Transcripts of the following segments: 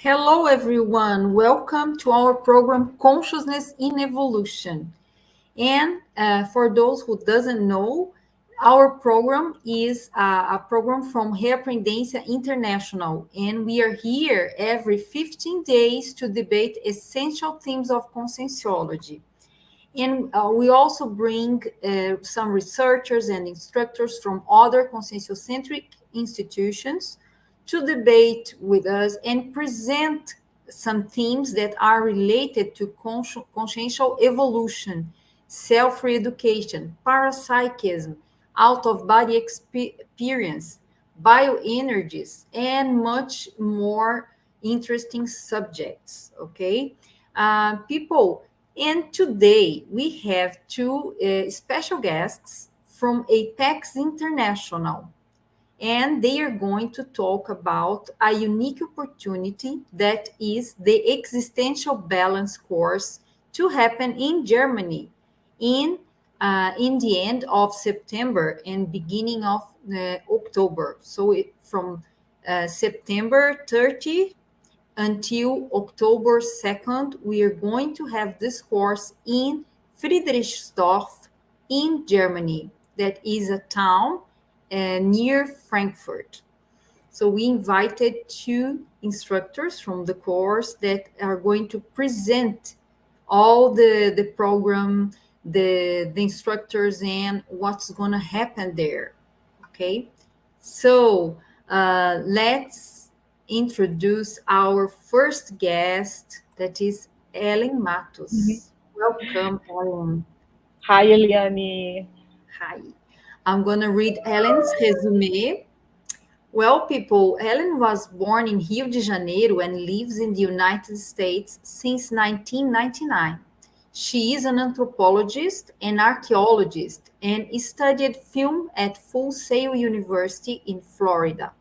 Hello, everyone. Welcome to our program Consciousness in Evolution. And for those who doesn't know, our program is a program from Reaprendência International, and we are here every 15 days to debate essential themes of conscienciology. And we also bring some researchers and instructors from other conscienciocentric institutions to debate with us and present some themes that are related to consciential evolution, self re-education, parapsychism, out of body experience, bioenergies, and much more interesting subjects. Okay, people. And today we have two special guests from Apex International, and they are going to talk about a unique opportunity that is the Existential Balance Course to happen in Germany in the end of September and beginning of October. So from September 30 until October 2nd, we are going to have this course in Friedrichsdorf in Germany. That is a town near Frankfurt. So we invited two instructors from the course that are going to present all the program, the instructors, and what's going to happen there. Okay. So let's introduce our first guest, that is Ellen Mhm. Matos. Welcome, Ellen. Hi, Eliane. Hi. I'm going to read Ellen's resume. Well, people, Ellen was born in Rio de Janeiro and lives in the United States since 1999. She is an anthropologist and archaeologist and studied film at Full Sail University in Florida,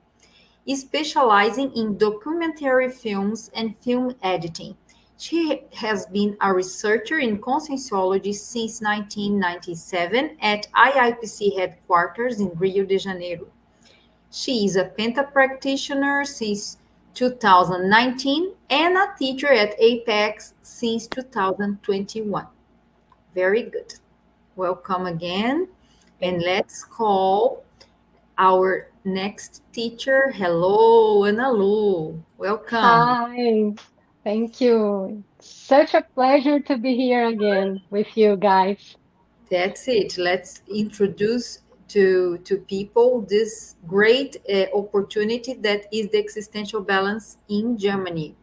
specializing in documentary films and film editing. She has been a researcher in conscienciology since 1997 at IIPC headquarters in Rio de Janeiro. She is a Penta practitioner since 2019 and a teacher at Apex since 2021. Very good. Welcome again. And Thank you. let's call our next teacher. Hello, Ana Lu. Welcome. Hi, thank you. Such a pleasure to be here again with you guys. That's it. Let's introduce to people this great opportunity that is the existential balance in Germany.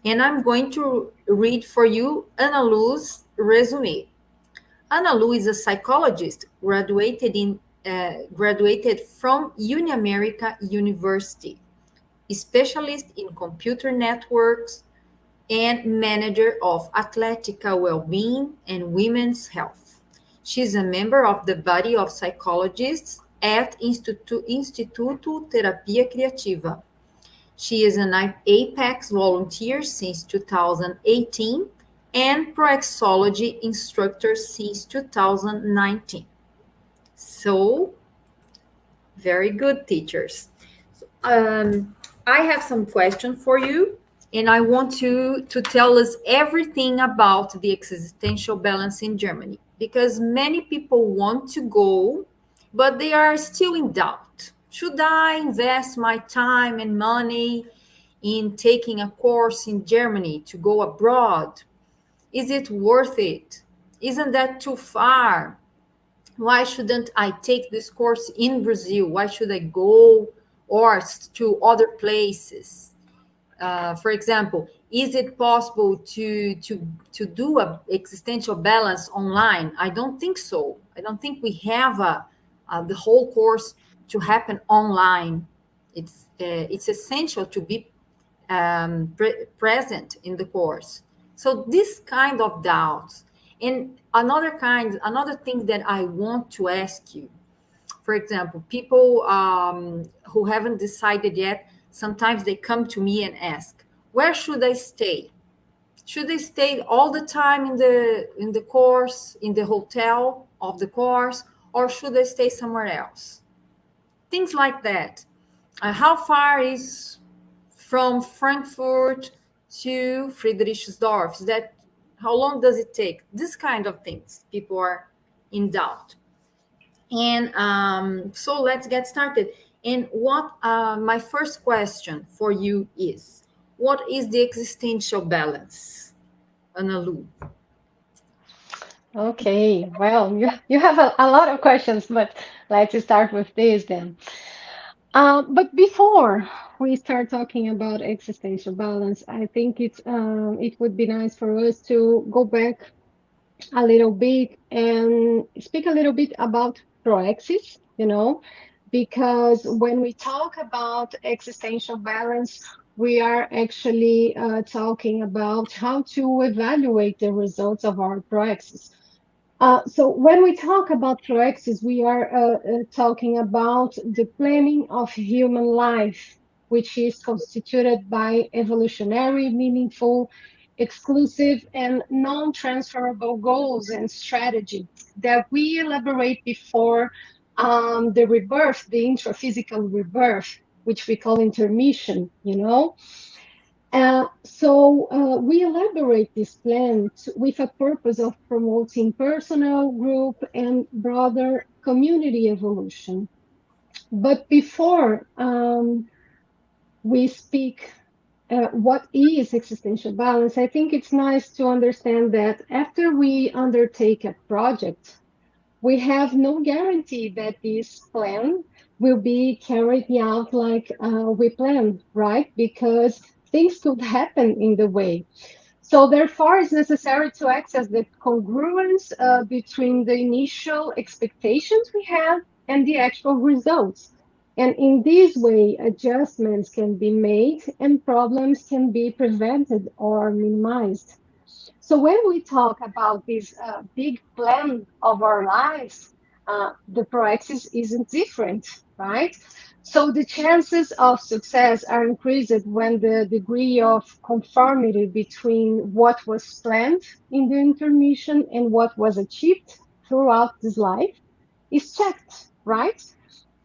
And I'm going to read for you Ana Lu's resume. Ana Lu is a psychologist graduated from UniAmerica University, specialist in computer networks and manager of Atletica Wellbeing and Women's Health. She is a member of the body of psychologists at Instituto Terapia Criativa. She is an Apex volunteer since 2018 and Proexology instructor since 2019. So, very good teachers. Um, I have some questions for you, and I want you to tell us everything about the existential balance in Germany because many people want to go, but they are still in doubt. Should I invest my time and money in taking a course in Germany to go abroad? Is it worth it? Isn't that too far? Why shouldn't I take this course in Brazil? Why should I go or to other places? For example, is it possible to do a existential balance online? I don't think so. I don't think we have the whole course to happen online. It's essential to be present in the course. So this kind of doubts. And another thing that I want to ask you, for example, people who haven't decided yet, sometimes they come to me and ask, where should I stay? Should I stay all the time in the course, in the hotel of the course, or should I stay somewhere else? Things like that. How far is from Frankfurt to Friedrichsdorf? Is that how long does it take? This kind of things people are in doubt. And so let's get started. And what my first question for you is, what is the existential balance, Analu? Okay, well, you have a lot of questions, but let's start with this then. But before we start talking about existential balance, I think it would be nice for us to go back a little bit and speak a little bit about proexis, because when we talk about existential balance, we are actually talking about how to evaluate the results of our proexis. So when we talk about proexis, we are talking about the planning of human life, which is constituted by evolutionary, meaningful, exclusive, and non-transferable goals and strategies that we elaborate before the rebirth, the intraphysical rebirth, which we call intermission. So we elaborate this plan with a purpose of promoting personal, group, and broader community evolution. But before we speak what is existential balance, I think it's nice to understand that after we undertake a project, we have no guarantee that this plan will be carried out like we plan, right? Because things could happen in the way. So therefore, it's necessary to access the congruence between the initial expectations we have and the actual results. And in this way, adjustments can be made and problems can be prevented or minimized. So when we talk about this big plan of our lives, the proaxis isn't different, right? So the chances of success are increased when the degree of conformity between what was planned in the intermission and what was achieved throughout this life is checked, right?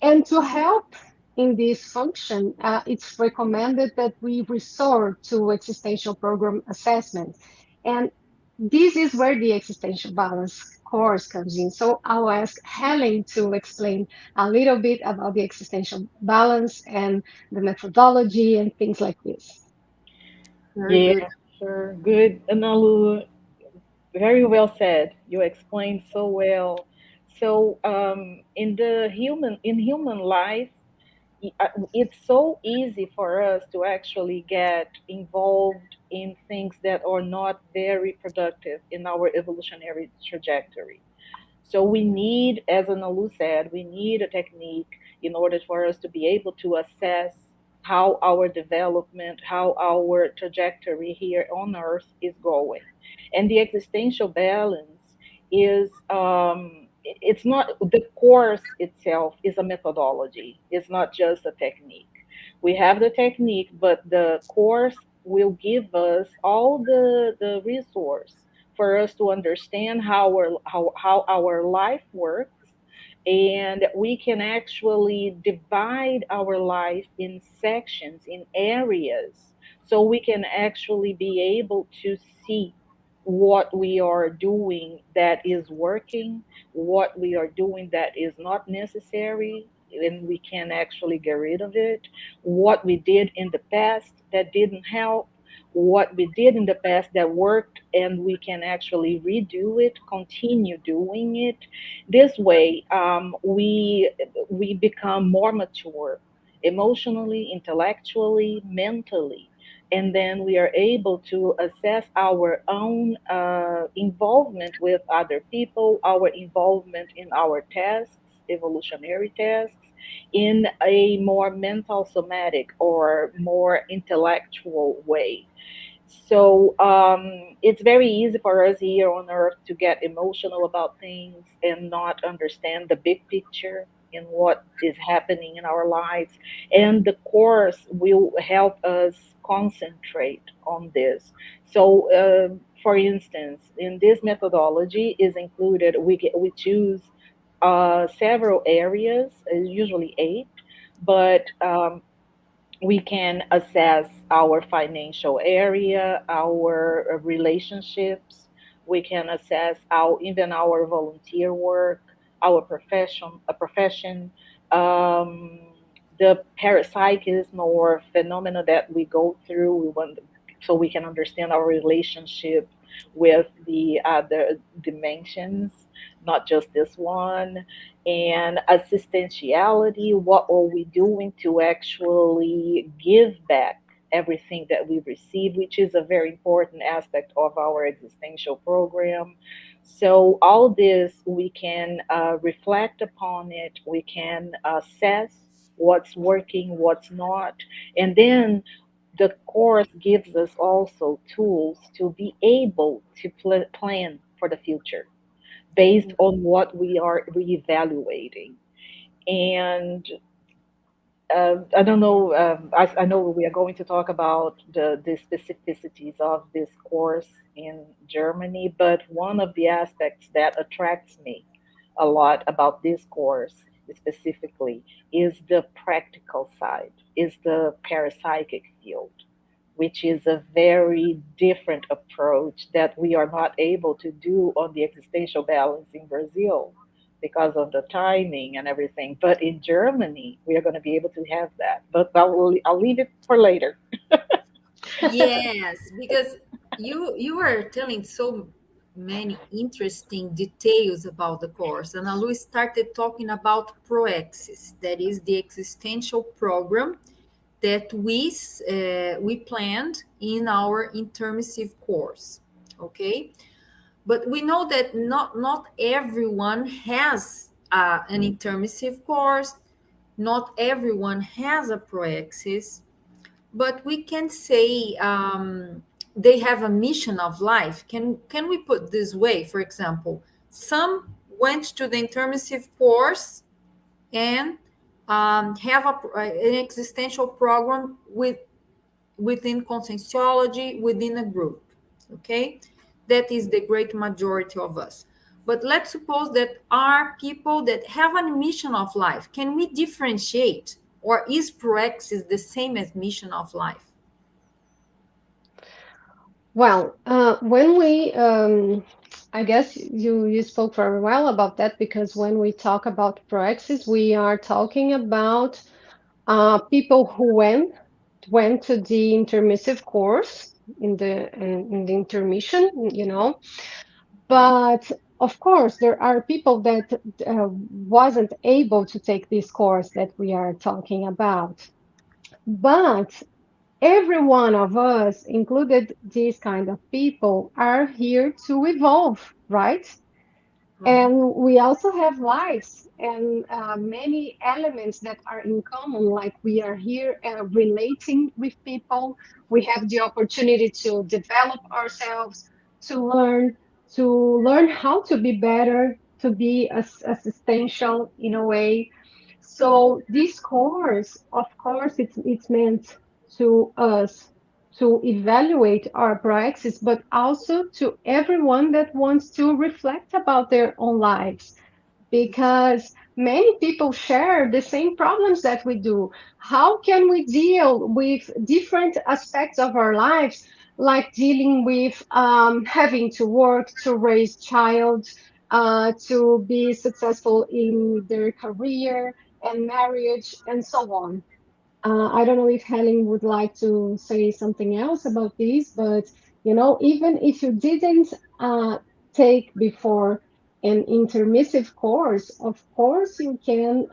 And to help in this function, it's recommended that we resort to existential program assessment. And this is where the existential balance course comes in. So I'll ask Helen to explain a little bit about the existential balance and the methodology and things like this. Very Yeah, good. sure. Good, Analu. Very well said. You explained so well. So, in human life, it's so easy for us to actually get involved in things that are not very productive in our evolutionary trajectory. So we need, as Analu said, we need a technique in order for us to be able to assess how our development, how our trajectory here on Earth is going. And the existential balance is it's not the course itself is a methodology. It's not just a technique. We have the technique, but the course will give us all the resource for us to understand how our life works, and we can actually divide our life in sections, in areas, so we can actually be able to see what we are doing that is working, what we are doing that is not necessary, and we can actually get rid of it, what we did in the past that didn't help, what we did in the past that worked, and we can actually redo it, continue doing it. This way, we become more mature emotionally, intellectually, mentally, and then we are able to assess our own involvement with other people, our involvement in our tasks, evolutionary tasks, in a more mental, somatic, or more intellectual way. So it's very easy for us here on Earth to get emotional about things and not understand the big picture in what is happening in our lives. And the course will help us concentrate on this. So, for instance, in this methodology is included, we choose several areas, usually eight, but We can assess our financial area, our relationships. We can assess our even our volunteer work, our profession, um, the parapsychism or phenomena that we go through. We want so we can understand our relationship with the other dimensions, not just this one. And existentiality, what are we doing to actually give back everything that we receive, which is a very important aspect of our existential program. So all this we can reflect upon it, we can assess what's working, what's not, and then the course gives us also tools to be able to plan for the future based on what we are reevaluating. And I don't know, I know we are going to talk about the specificities of this course in Germany, but one of the aspects that attracts me a lot about this course specifically is the practical side, is the parapsychic field, which is a very different approach that we are not able to do on the existential balance in Brazil because of the timing and everything. But in Germany, we are going to be able to have that. But I'll leave it for later. Yes, because you are telling so many interesting details about the course. And Alu started talking about ProAxis, that is the existential program that we planned in our intermissive course. Okay, but we know that not everyone has an intermissive course. Not everyone has a ProAxis, but we can say they have a mission of life. Can we put this way? For example, some went to the intermissive course and have an existential program within conscienciology within a group. Okay, that is the great majority of us. But let's suppose that are people that have a mission of life. Can we differentiate, or is praxis the same as mission of life? Well, when we, I guess you spoke very well about that because when we talk about proexis, we are talking about people who went to the intermissive course in the intermission, you know. But of course, there are people that wasn't able to take this course that we are talking about. But every one of us, included these kind of people, are here to evolve, right? Mhm. And we also have lives and many elements that are in common, like we are here relating with people. We have the opportunity to develop ourselves, to learn, to learn how to be better, to be assistential in a way. So this course, of course, it's meant to us to evaluate our praxis, but also to everyone that wants to reflect about their own lives because many people share the same problems that we do. How can we deal with different aspects of our lives, like dealing with having to work to raise child, to be successful in their career and marriage, and so on? I don't know if Helen would like to say something else about this, but even if you didn't take before an intermissive course, of course you can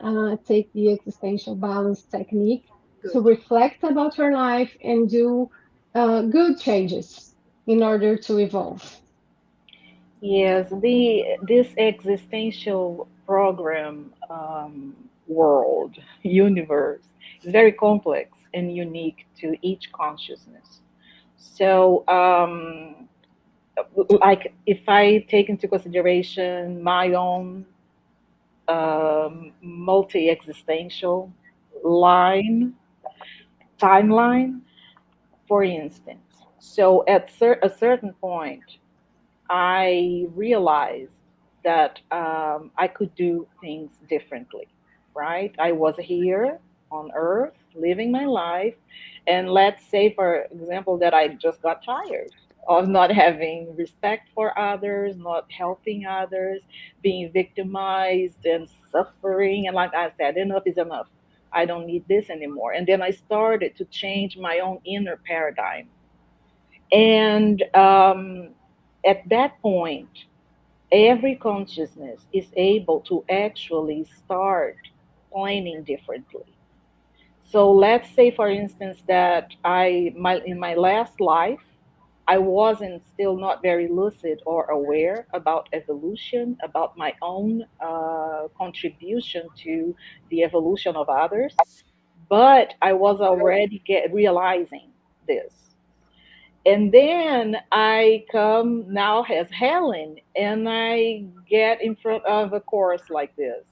take the existential balance technique to Good. reflect about your life and do good changes in order to evolve. Yes, the this existential program world universe is very complex and unique to each consciousness. So, like if I take into consideration my own multi-existential line timeline, for instance, so at a certain point I realized that I could do things differently, right? I was here on Earth living my life. And let's say, for example, that I just got tired of not having respect for others, not helping others, being victimized and suffering. And like I said, enough is enough. I don't need this anymore. And then I started to change my own inner paradigm. And at that point, every consciousness is able to actually start planning differently. So let's say, for instance, that in my last life, I wasn't still not very lucid or aware about evolution, about my own contribution to the evolution of others, but I was already realizing this. And then I come now as Helen and I get in front of a course like this.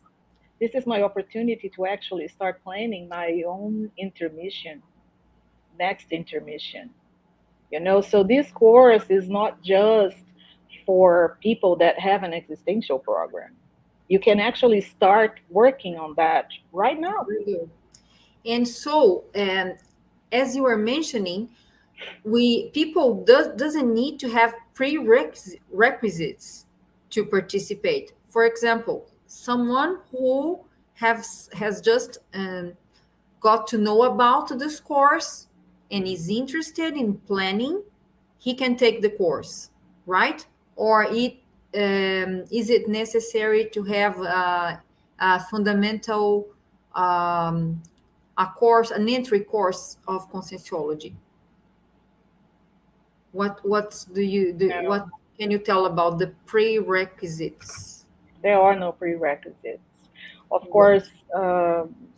This is my opportunity to actually start planning my own intermission, next intermission. So this course is not just for people that have an existential program. You can actually start working on that right now. Very good. And so, as you were mentioning, we people doesn't need to have prerequisites to participate. For example, someone who has just got to know about this course and is interested in planning, he can take the course, right? Or is it necessary to have a fundamental um, a course, an entry course of conscientiology? What do you do? No, What can you tell about the prerequisites? there are no prerequisites. Of Right. course,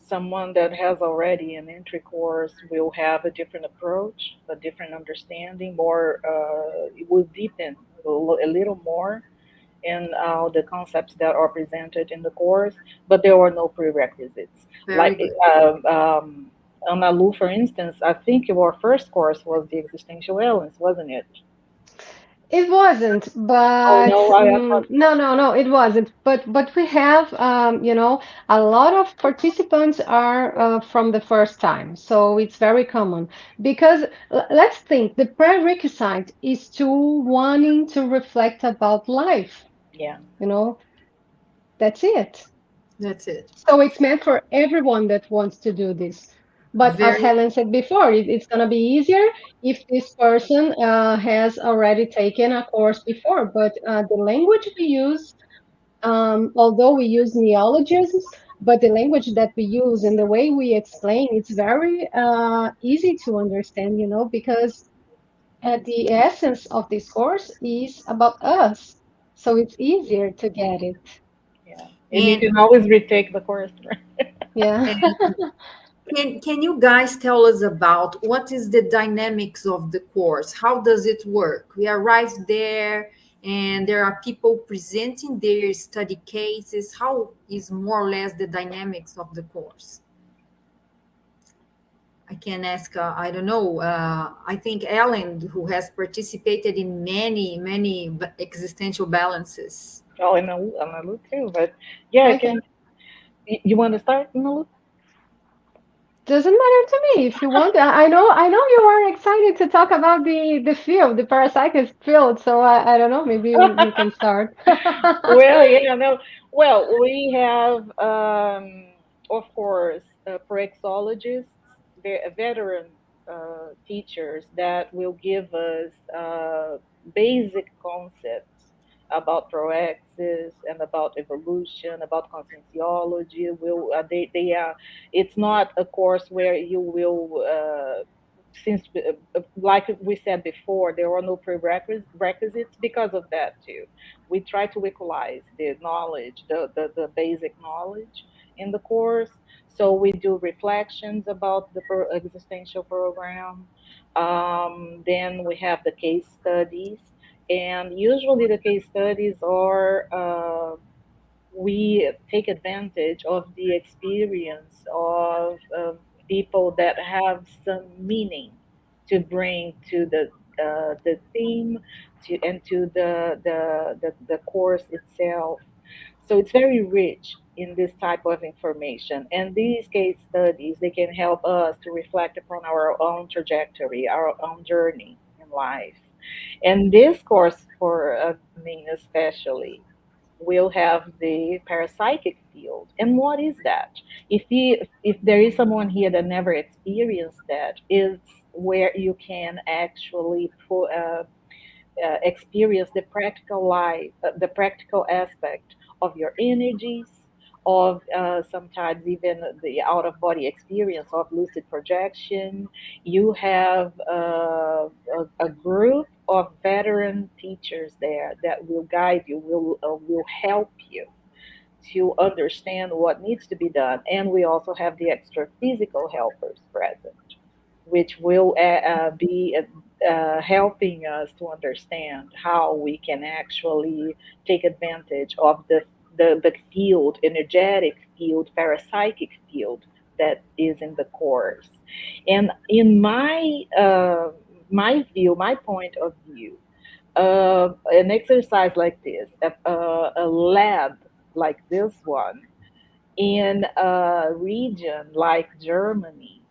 someone that has already an entry course will have a different approach, a different understanding, more, it will deepen a little more in the concepts that are presented in the course, but there are no prerequisites. Very Like good. Anna Lu, for instance, I think your first course was the Existential Balance, wasn't it? It wasn't, Oh but no, I thought no, no, no, it wasn't. But we have, a lot of participants are from the first time, so it's very common. Because let's think, the prerequisite is to wanting to reflect about life. yeah, You know, that's it. That's it. So it's meant for everyone that wants to do this. But as Very Helen said before, it's going to be easier if this person has already taken a course before. But the language we use, although we use neologisms, but the language that we use and the way we explain, it's very easy to understand, because the essence of this course is about us. So it's easier to get it. yeah, and you and can always retake the course. Yeah. and can you guys tell us about what is the dynamics of the course? How does it work? We arrive there and there are people presenting their study cases. How is more or less the dynamics of the course? I can ask, I don't know, I think Ellen, who has participated in many existential balances. Oh, and Analu too. But yeah, I can. Okay. You want to start, Analu? Doesn't matter to me if you want. I know you are excited to talk about the field, the parapsychic field. So I don't know. Maybe you can start. Well, yeah, no. Well, we have, of course, praxeologists, veteran teachers that will give us basic concepts about proaxis and about evolution, about conscienciology. They are. It's not a course where you will. Since, like we said before, there are no prerequisites because of that too. We try to equalize the knowledge, the basic knowledge in the course. So we do reflections about the existential program. Then we have the case studies, and usually the case studies are we take advantage of the experience of people that have some meaning to bring to the theme and to the course itself. So it's very rich in this type of information. And these case studies, they can help us to reflect upon our own trajectory, our own journey in life. And this course, for me especially, will have the parapsychic field. And what is that? If there is someone here that never experienced that, is where you can actually experience the practical life, the practical aspect of your energies, of sometimes even the out of body experience of lucid projection. You have a group of veteran teachers there that will guide you, will help you to understand what needs to be done. And we also have the extra physical helpers present, which will be helping us to understand how we can actually take advantage of the field, energetic field, parapsychic field that is in the course. And in my view, my point of view, an exercise like this, a lab like this one, in a region like Germany,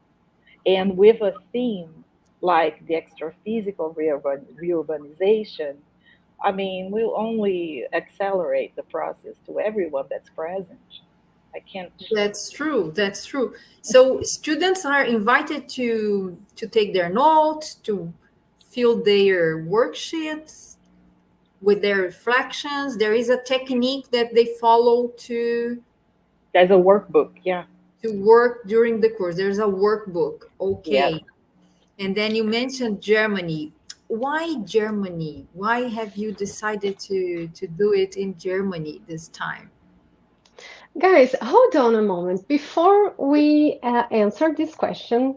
and with a theme like the extra physical reurbanization, I mean, will only accelerate the process to everyone that's present. I can't. That's true. That's true. So students are invited to take their notes, to fill their worksheets with their reflections. There is a technique that they follow There's a workbook, yeah. to work during the course. There's a workbook. Yes. Okay. And then you mentioned Germany. Why Germany? Why have you decided to do it in Germany this time? Guys, hold on a moment. Before we answer this question,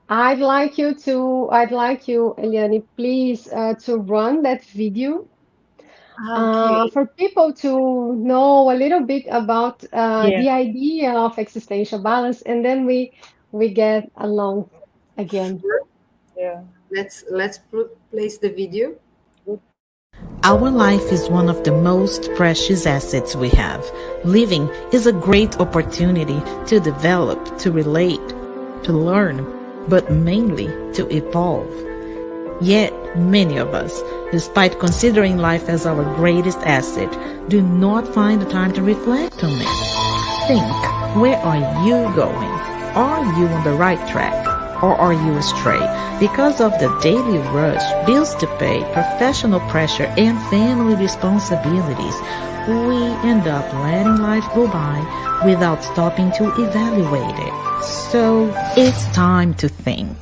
I'd like you, Eliane, please, to run that video Okay. for people to know a little bit about Yeah. the idea of existential balance, and then we get along again. Sure. Yeah. Let's place the video. Our life is one of the most precious assets we have. Living is a great opportunity to develop, to relate, to learn, but mainly to evolve. Yet, many of us, despite considering life as our greatest asset, do not find the time to reflect on it. Think, where are you going? Are you on the right track? Or are you astray? Because of the daily rush, bills to pay, professional pressure, and family responsibilities, we end up letting life go by without stopping to evaluate it. So, it's time to think.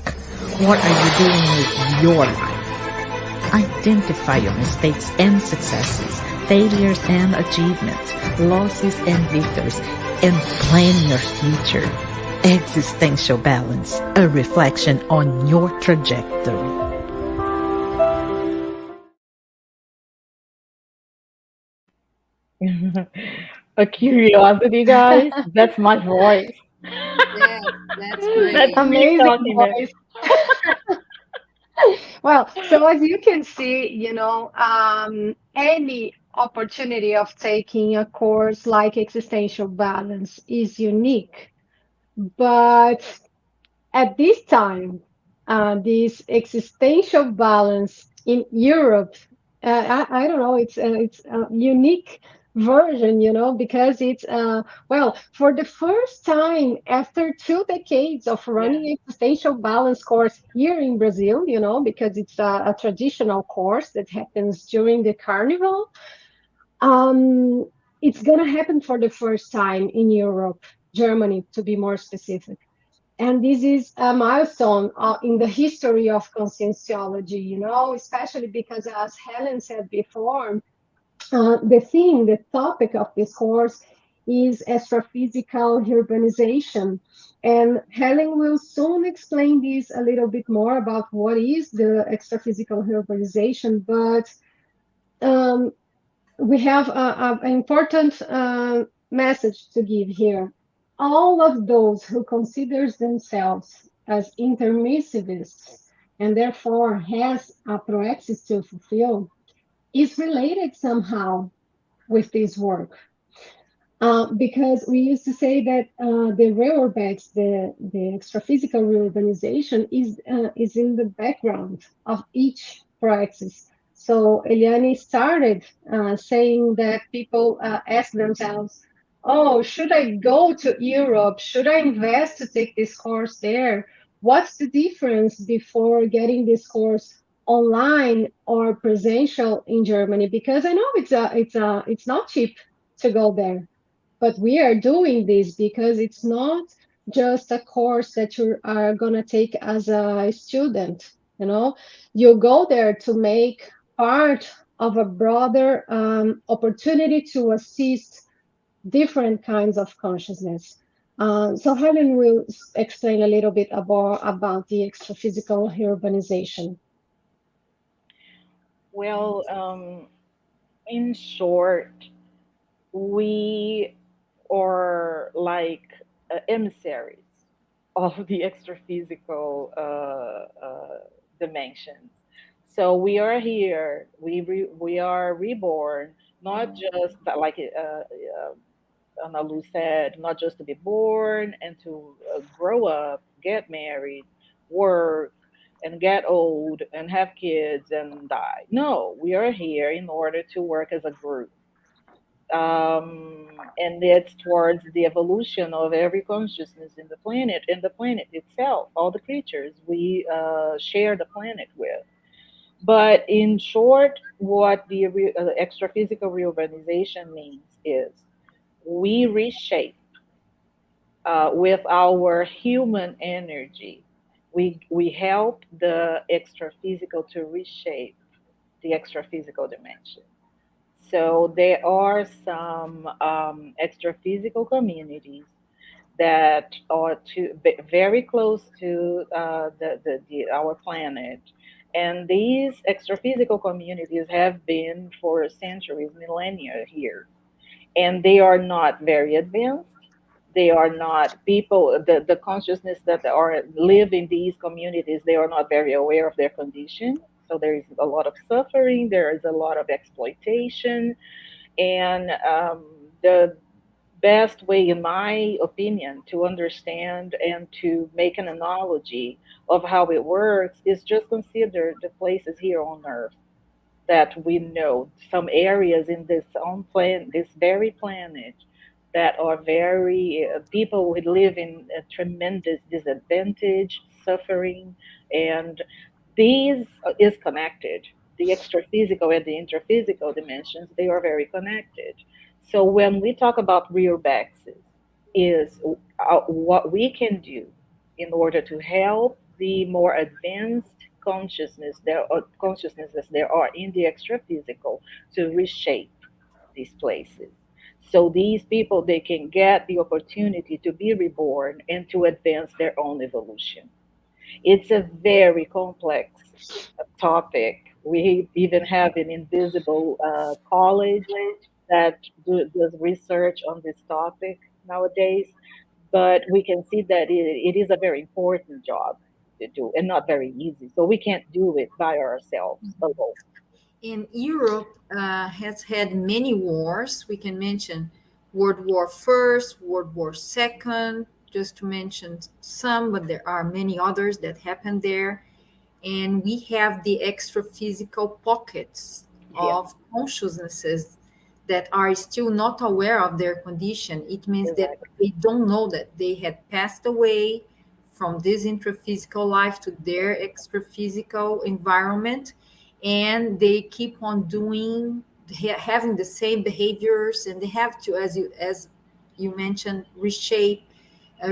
What are you doing with your life? Identify your mistakes and successes, failures and achievements, losses and victories, and plan your future. Existential Balance, a reflection on your trajectory. A curiosity, guys. That's my voice. That's That's great. me Amazing talking there. voice. Well, so as you can see, any opportunity of taking a course like existential balance is unique. But at this time, this existential balance in Europe, I don't know, it's a unique version, because it's well, for the first time after 2 decades of Yeah. running existential balance course here in Brazil, because it's a traditional course that happens during the carnival. Um, it's gonna happen for the first time in Europe, Germany, to be more specific. And this is a milestone in the history of conscienciology, especially because, as Helen said before, the topic of this course is astrophysical urbanization. And Helen will soon explain this a little bit more about what is the extraphysical urbanization. But um, we have an important message to give here. All of those who considers themselves as intermissivists and therefore has a proexis to fulfill is related somehow with this work. Because we used to say that the reurbex, the extra-physical reurbanization, is in the background of each praxis. So Eliane started saying that people ask themselves, "Oh, should I go to Europe? Should I invest to take this course there? What's the difference before getting this course online or presential in Germany? Because I know it's not cheap to go there, but we are doing this because it's not just a course that you are going to take as a student. You go there to make part of a broader opportunity to assist different kinds of consciousness. So Helen will explain a little bit about the extra-physical urbanization. Well, in short, we are like emissaries of the extra physical dimensions. So we are here. We are reborn, not just like Analu said, not just to be born and to grow up, get married, work, and get old and have kids and die. No, we are here in order to work as a group, and it's towards the evolution of every consciousness in the planet and the planet itself, all the creatures we share the planet with. But in short, what the extra physical reorganization means is we reshape with our human energy. We help the extra physical to reshape the extra physical dimension. So there are some extra physical communities that are very close to our planet. And these extra physical communities have been for centuries, millennia here. And they are not very advanced. They are not people, the consciousness that are live in these communities, they are not very aware of their condition. So there is a lot of suffering, there is a lot of exploitation, and the best way, in my opinion, to understand and to make an analogy of how it works is just consider the places here on Earth that we know, some areas in this own planet, this very planet, that are very people who live in a tremendous disadvantage, suffering, and these is connected. The extra physical and the intraphysical dimensions, they are very connected. So when we talk about real baxes, is what we can do in order to help the more advanced consciousnesses there are in the extra physical to reshape these places. So these people, they can get the opportunity to be reborn and to advance their own evolution. It's a very complex topic. We even have an invisible college that does research on this topic nowadays, but we can see that it is a very important job to do and not very easy. So we can't do it by ourselves alone. In Europe has had many wars. We can mention World War First, World War Second, just to mention some, but there are many others that happened there. And we have the extra physical pockets Yeah, of consciousnesses that are still not aware of their condition. It means that exactly. they don't know that they had passed away from this intraphysical life to their extra physical environment, and they keep on doing having the same behaviors, and they have to, as you mentioned, reshape,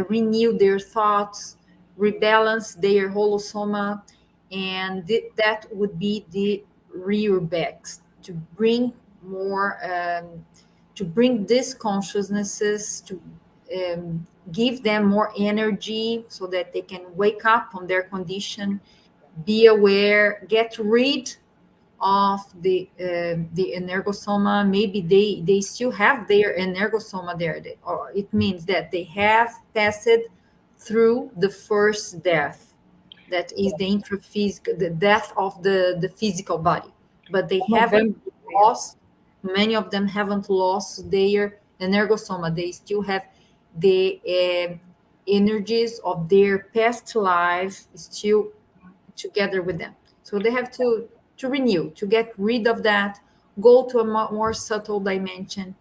renew their thoughts, rebalance their holosoma, and that would be the real backs to bring more, to bring these consciousnesses to give them more energy so that they can wake up on their condition, be aware, get rid of the energosoma. Maybe they still have their energosoma there, or it means that they have passed through the first death, that is the intraphysical, the death of the physical body, but they Some of haven't them, yeah, lost, many of them haven't lost their energosoma, they still have the energies of their past life still together with them. So they have to renew, to get rid of that, go to a more subtle dimension,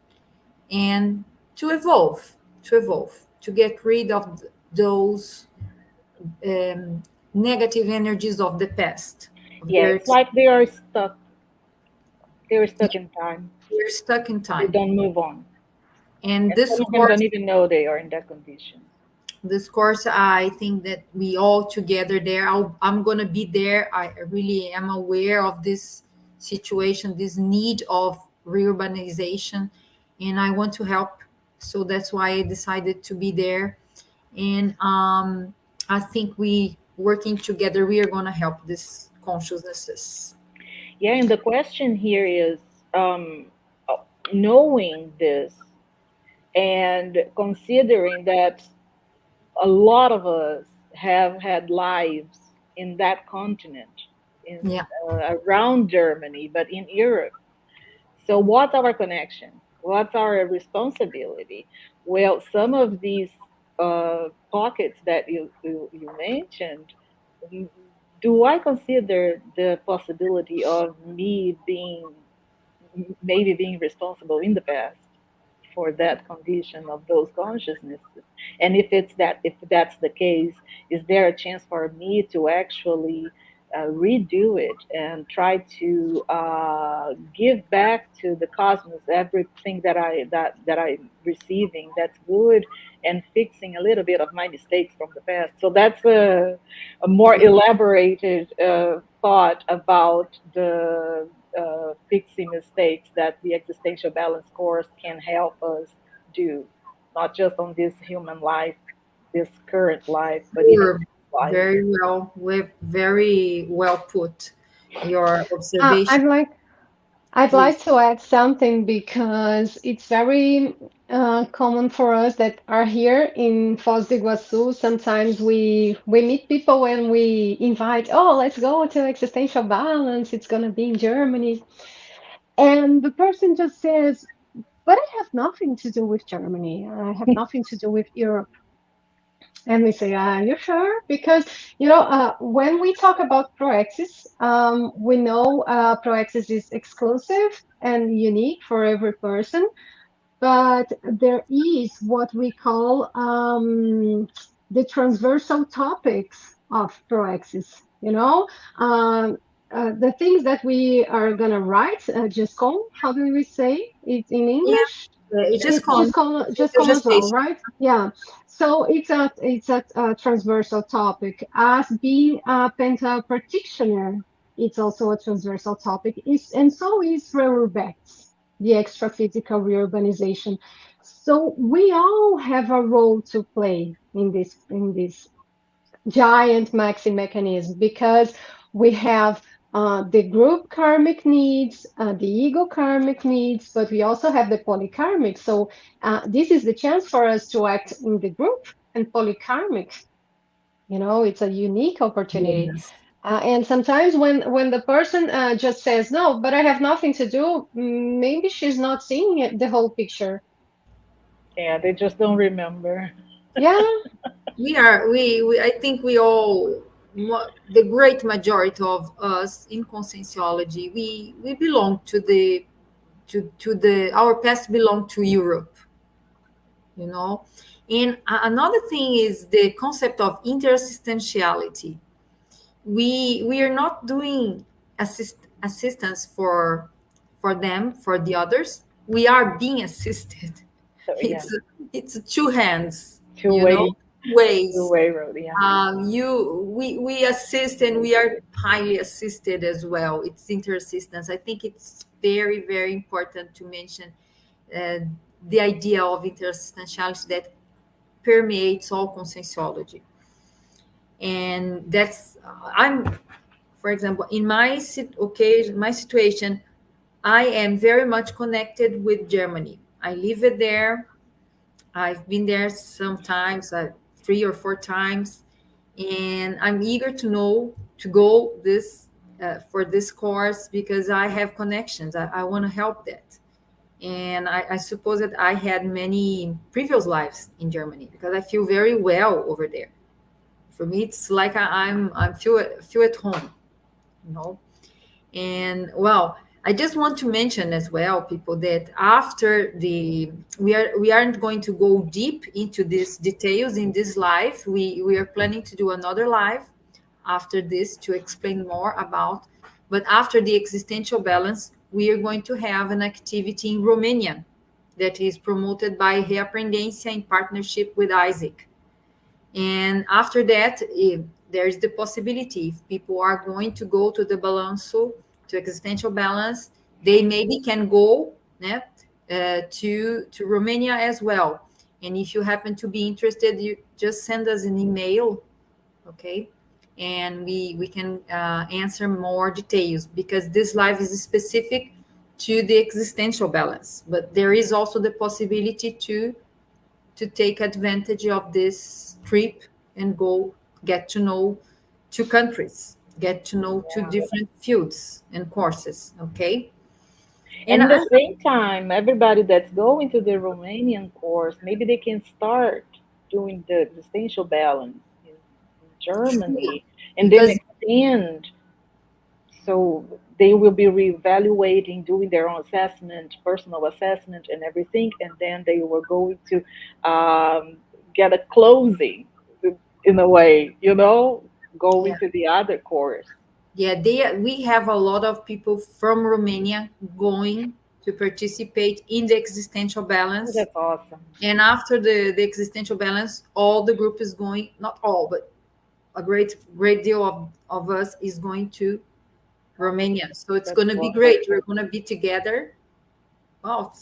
and to evolve, to get rid of those um, negative energies of the past, of Yeah, their it's like they are stuck. They are yeah, stuck in time. they're stuck in They time. don't move on. And And some of them don't even know they are in that condition. this course, I think that we all together there, I'm going to be there. I really am aware of this situation, this need of reurbanization, and I want to help. So that's why I decided to be there. And I think we working together, we are going to help these consciousnesses. Yeah, and the question here is uh, knowing this and considering that a lot of us have had lives in that continent, in Yeah. around Germany, but in Europe. So, what's our connection? What's our responsibility? Well, some of these pockets that you mentioned, mm, do I consider the possibility of me being maybe being responsible in the past for that condition of those consciousnesses? And if that's the case, is there a chance for me to actually redo it and try to give back to the cosmos everything that I'm receiving that's good, and fixing a little bit of my mistakes from the past? So that's a more elaborated thought about the fixing mistakes that the Existential Balance Course can help us do, not just on this human life, this current life, but even Sure. life. Very well put your Uh, observation, I'd like I'd like please. to add something because it's very common for us that are here in Foz do Iguaçu. Sometimes we meet people and we invite, oh, let's go to Existential Balance. It's gonna be in Germany, and the person just says, but I have nothing to do with Germany. I have nothing to do with Europe. And we say, are you sure? Because, when we talk about Proexis, we know Proexis is exclusive and unique for every person, but there is what we call the transversal topics of Proexis, you know? Um, the things that we are going to write, just come, how do we say it in Yeah, English? it just It's comes just with come the as well, gestation. right? Yeah. So it's a transversal topic. As being a penta practitioner, it's also a transversal topic. Is and so is Reurbex, the extra-physical reurbanization. So we all have a role to play in this giant maxi mechanism because we have the group karmic needs, the ego karmic needs, but we also have the polykarmic. So this is the chance for us to act in the group and polykarmic. It's a unique opportunity. Yes. And sometimes when the person just says no, but I have nothing to do, maybe she's not seeing the whole picture. Yeah, they just don't remember. Yeah, We I think we all, the great majority of us in conscienciology, we belong to the our past belong to Europe, you know. And another thing is the concept of intersubstantiality. We are not doing assistance for them, for the others. We are being assisted. So yeah, It's two hands, two way, two ways. way road. Yeah, We assist, and we are highly assisted as well. It's interassistance. I think it's very important to mention uh, the idea of interassistentiality that permeates all conscienciology. And that's I'm for example, in my occasion, my situation, I am very much connected with Germany. I live it there. I've been there sometimes, 3 or 4 times, and I'm eager to know to go this for this course because I have connections. I want to help that, And I suppose that I had many previous lives in Germany because I feel very well over there. For me, it's like I'm feel at home, you know. And well, I just want to mention as well, people, that after the we aren't going to go deep into these details in this live. We are planning to do another live after this to explain more about. But after the existential balance, we are going to have an activity in Romania that is promoted by Reaprendência in partnership with Isaac. And after that, if there's the possibility, if people are going to go to the balanço, to existential balance, they maybe can go, né, to Romania as well. And if you happen to be interested, you just send us an email, okay? And we can answer more details, because this live is specific to the existential balance. But there is also the possibility to take advantage of this trip and go get to know two countries, get to know two Yeah. different fields and courses. Okay. And And at the same time, everybody that's going to the Romanian course, maybe they can start doing the existential balance in Germany and then because extend. So they will be reevaluating, doing their own assessment, personal assessment, and everything, and then they were going to get a closing in a way, yeah, going to the other course. yeah, we have a lot of people from Romania going to participate in the existential Oh, balance. that's awesome. And after the existential balance, all the group is going, not all, but a great deal of us is going to Romania. So it's That's going to be great. We're wonderful. going to be together. Wow,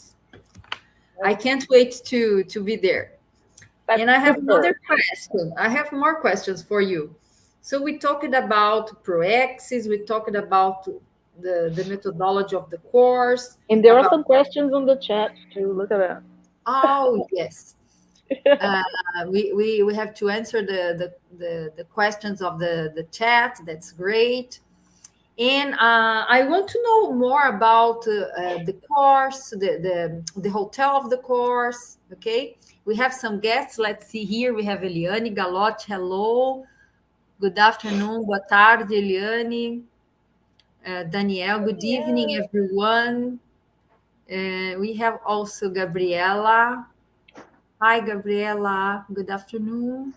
I That's, can't wait to be there. that's And I have super. another question. I have more questions for you. So we talked about proexis, we talked about the methodology of the course, And there are about some questions on the chat too. Look at that. oh yes. Uh, we have to answer the questions of the chat. That's great. And I want to know more about the course, the hotel of the course. Okay, we have some guests. Let's see here. We have Eliane Galotti. Hello, good afternoon, boa tarde, Eliane. Daniel, good evening, Yeah. everyone. We have also Gabriela. Hi, Gabriela. Good afternoon.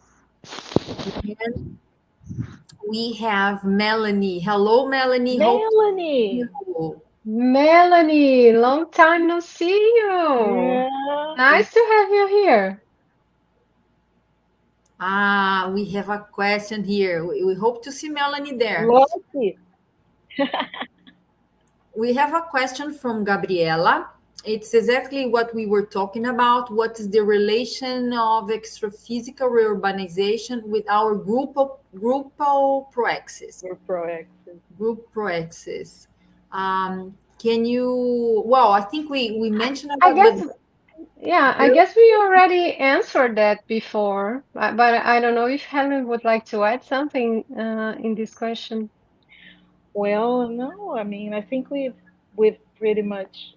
And we have Melanie. Hello, Melanie. Hope to see Melanie. you. Melanie, long time no see you. Yeah. Nice to have you here. We have a question here. We hope to see Melanie there. Lottie. We have a question from Gabriela. It's exactly what we were talking about. What is the relation of extraphysical reurbanization with our groupal proexis? We're proactive. Group proexis. Can you? Well, I think we mentioned I about, guess, but yeah, I guess we already answered that before, but I don't know if Helen would like to add something in this question. Well, no, I mean, I think we've pretty much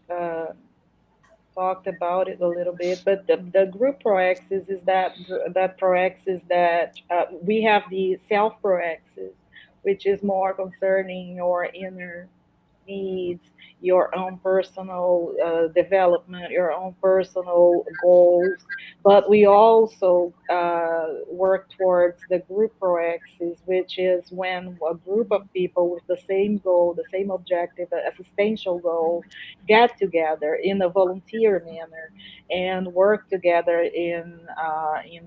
talked about it a little bit, but the group proaxis is that proaxis that we have the self proaxis, which is more concerning your inner needs, your own personal development, your own personal goals. But we also work towards the group proaxis, which is when a group of people with the same goal, the same objective, a existential goal, get together in a volunteer manner and work together in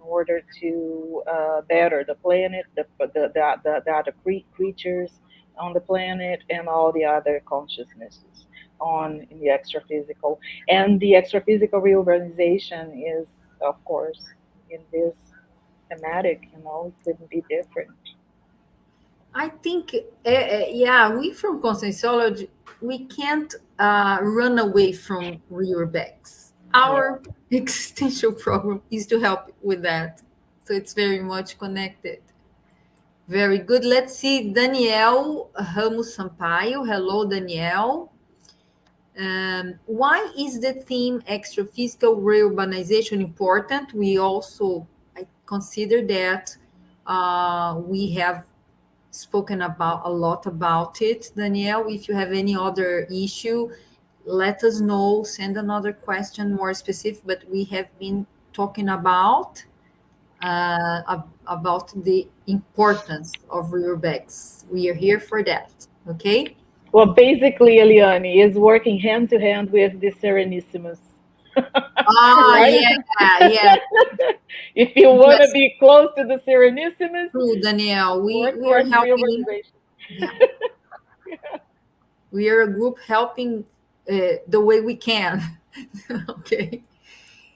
order to better the planet, the other creatures on the planet, and all the other consciousnesses on in the extraphysical. And the extraphysical reorganization is, of course, in this thematic. It couldn't be different. I think, yeah, we from Conscienciology, we can't run away from Reurbex. Yeah. Our existential program is to help with that. So it's very much connected. Very good. Let's see, Daniel Ramos Sampaio. Hello, Daniel. Why is the theme extra-physical reurbanization important? We also I consider that we have spoken about a lot about it. Danielle, if you have any other issue, let us know. Send another question more specific. But we have been talking about the importance of rear backs. We are here for that. Okay. Well, basically, Eliane is working hand to hand with the Serenissimus, Ah, right? yeah, yeah. If you want to Yes, be close to the Serenissimus, true, Danielle. We work we are towards helping. reorganization. Yeah, we are a group helping the way we can. Okay.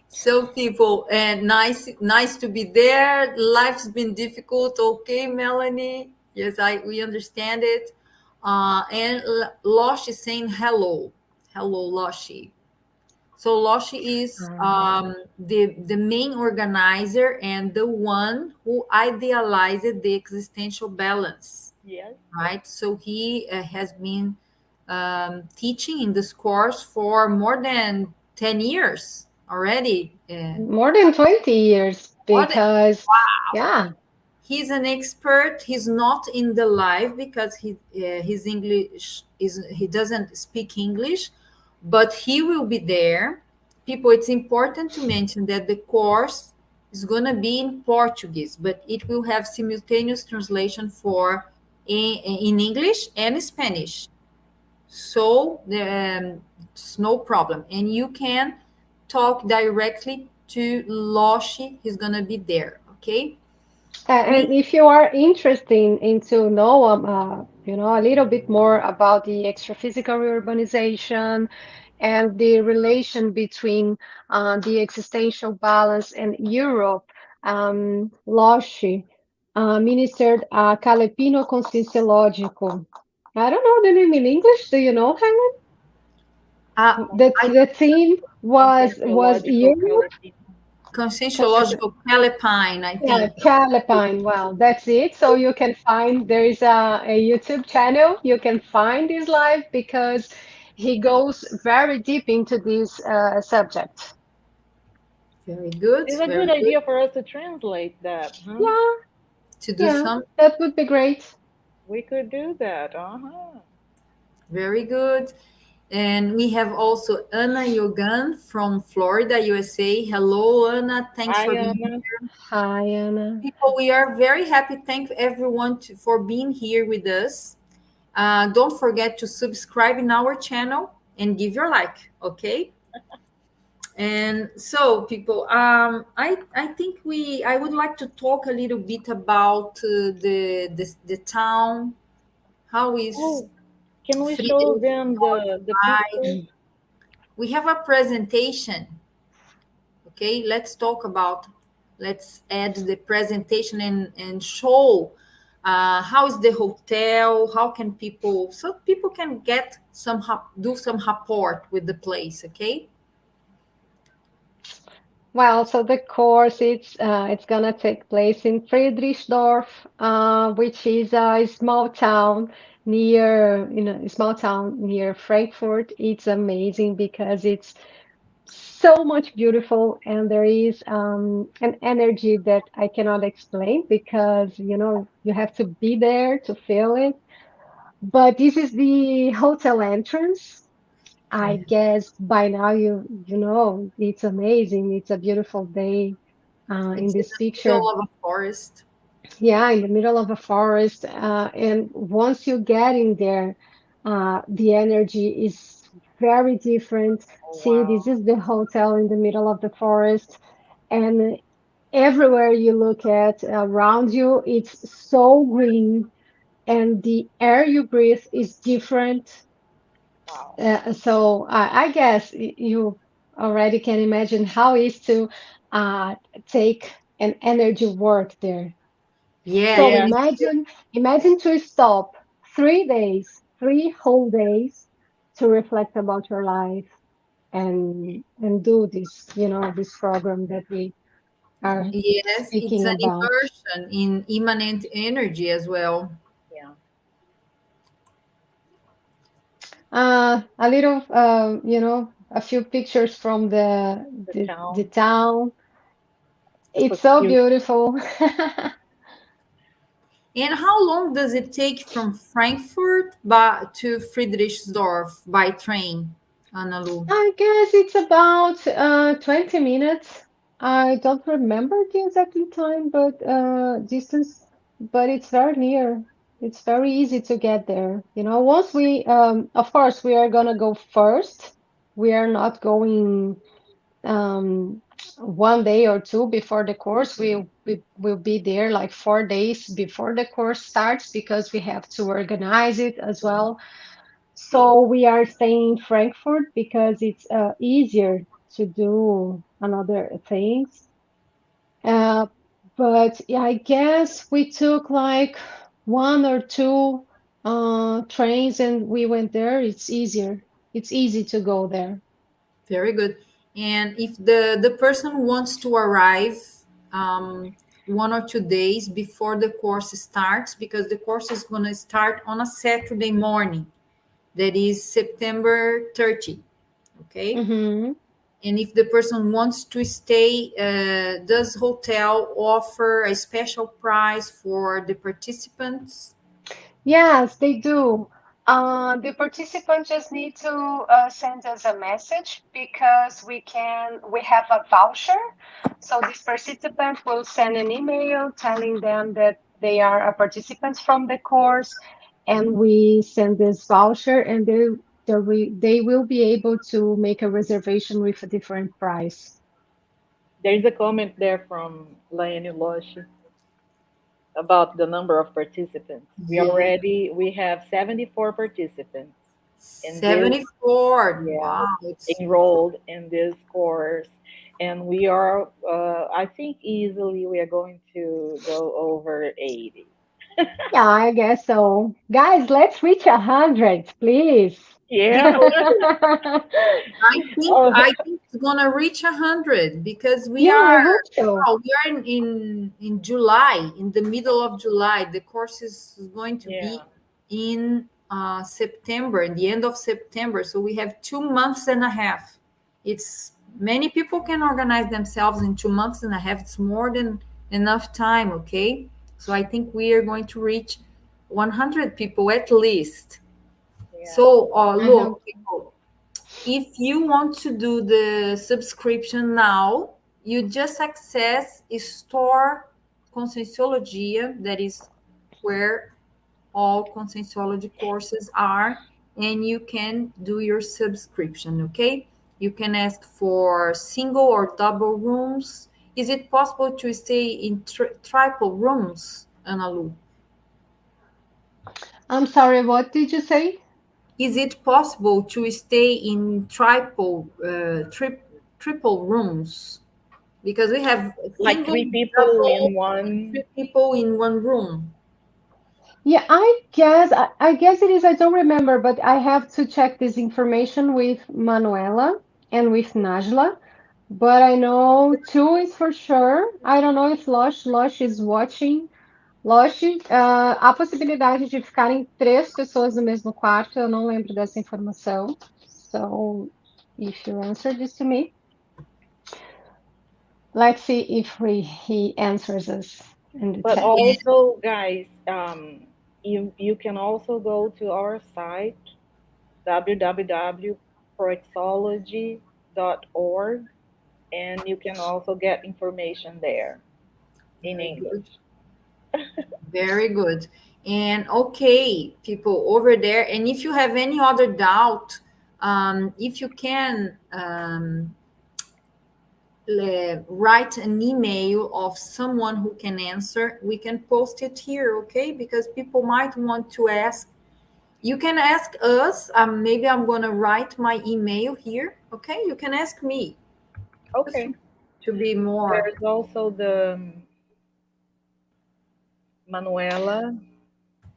So people, and nice to be there. Life's been difficult. Okay, Melanie. Yes, we understand it. And Loshi is saying hello. Hello, Loshi. So Loshi is the main organizer and the one who idealized the existential balance, Yes. right? So he has been teaching in this course for more than 10 years already. More than 20 years More than, because, yeah, he's an expert. He's not in the live because his English is he doesn't speak English, but he will be there. People, it's important to mention that the course is going to be in Portuguese, but it will have simultaneous translation for in English and Spanish. So it's no problem, and you can talk directly to Loshi. He's going to be there. Okay. And We if you are interested in to know, a little bit more about the extraphysical urbanization and the relation between the existential balance and Europe, Loshi ministered Calepino Conscienciológico. I don't know the name in English. Do you know, Helen? uh, I The theme was Conscientiological Europe. color. conscientiological calepine, I Yeah, think. Calepine. Well, that's it. So you can find there is a YouTube channel. You can find this live because he goes very deep into this subject. Very good, It's a very good good. idea for us to translate that, huh? Yeah, To do yeah, some, that would be great. We could do that. Uh-huh. very good. And we have also Anna Yogan from Florida, USA. Hello, Anna. Thanks Hi, for being Anna. Hi, Anna. people. We are very happy. Thank everyone for being here with us. Don't forget to subscribe in our channel and give your like. Okay. And so, people, I think I would like to talk a little bit about the town. How is Oh, can we show Friedrich them the North? picture? We have a presentation. Okay, let's talk about. Let's add the presentation and show how is the hotel. How can people so people can get some do some rapport with the place. Okay. Well, so the course it's gonna take place in Friedrichsdorf, which is a small town a small town near Frankfurt. It's amazing because it's so much beautiful and there is an energy that I cannot explain because you have to be there to feel it. But this is the hotel entrance. I Yeah. guess by now you know it's amazing. It's a beautiful day in It's in this the middle picture. of a forest. Yeah, in the middle of a forest. And once you get in there, the energy is very different. Oh, See, wow. this is the hotel in the middle of the forest, and everywhere you look at around you, it's so green, and the air you breathe is different. Wow. So I guess you already can imagine how it is to uh, take an energy work there. Yeah, So and Yeah. it's imagine to stop 3 days, 3 whole days to reflect about your life and do this, this program that we are yes, it's speaking an about. immersion in immanent energy as well. Yeah. A little, a few pictures from The the town. town. So It's so cute. beautiful. And how long does it take from Frankfurt to Friedrichsdorf by train, Analu? I guess it's about 20 minutes. I don't remember the exact time, but distance, but it's very near. It's very easy to get there. Once of course, we are gonna go first. We are not going um, one day or two before the course. We will be there like 4 days before the course starts because we have to organize it as well. So we are staying in Frankfurt because it's easier to do another things. Uh, but yeah, I guess we took like one or two trains and we went there. It's easier. It's easy to go there. Very good. And if the person wants to arrive um, 1 or 2 days before the course starts, because the course is going to start on a Saturday morning, that is September 30. Okay. Hmm. And if the person wants to stay, does hotel offer a special price for the participants? Yes, they do. The participants just need to send us a message because we have a voucher. So this participant will send an email telling them that they are a participant from the course, and we send this voucher, and they will be able to make a reservation with a different price. There's a comment there from Laine Loshi about the number of participants. Yeah, We have 74 participants in this, 74. yeah, Wow, it's enrolled in this course. And we are, I think easily we are going to go over 80. Yeah, I guess so. Guys, let's reach 100, please. Yeah. Oh, I think it's gonna reach 100 because we Yeah, are I hope so. wow, we are in July, in the middle of July. The course is going to yeah. be in September, in the end of September. So we have 2 months and a half. It's many people can organize themselves in 2 months and a half. It's more than enough time, okay? So I think we are going to reach 100 people at least. Yeah. So I hope look, people, if you want to do the subscription now, you just access Store Conscienciologia, that is where all Conscienciology courses are, and you can do your subscription, okay? You can ask for single or double rooms. Is it possible to stay in triple rooms, Analu? I'm sorry, what did you say? Is it possible to stay in triple rooms? Because we have a Like single, three people double, in and one. 3 people in one room. Yeah, I guess it is. I don't remember, but I have to check this information with Manuela and with Najla. But I know two is for sure. I don't know if Losh is watching. Losh, a possibilidade de ficarem três pessoas no mesmo quarto, eu não lembro dessa informação. So, if you answer this to me, let's see if he answers us in the But chat. also, guys, you can also go to our site www.proexology.org, and you can also get information there in Very good. English. Very good. And okay, people over there. And if you have any other doubt, if you can write an email of someone who can answer, we can post it here, okay? Because people might want to ask. You can ask us. Maybe I'm going to write my email here, okay? You can ask me just Okay. to be more. There's also the Manuela.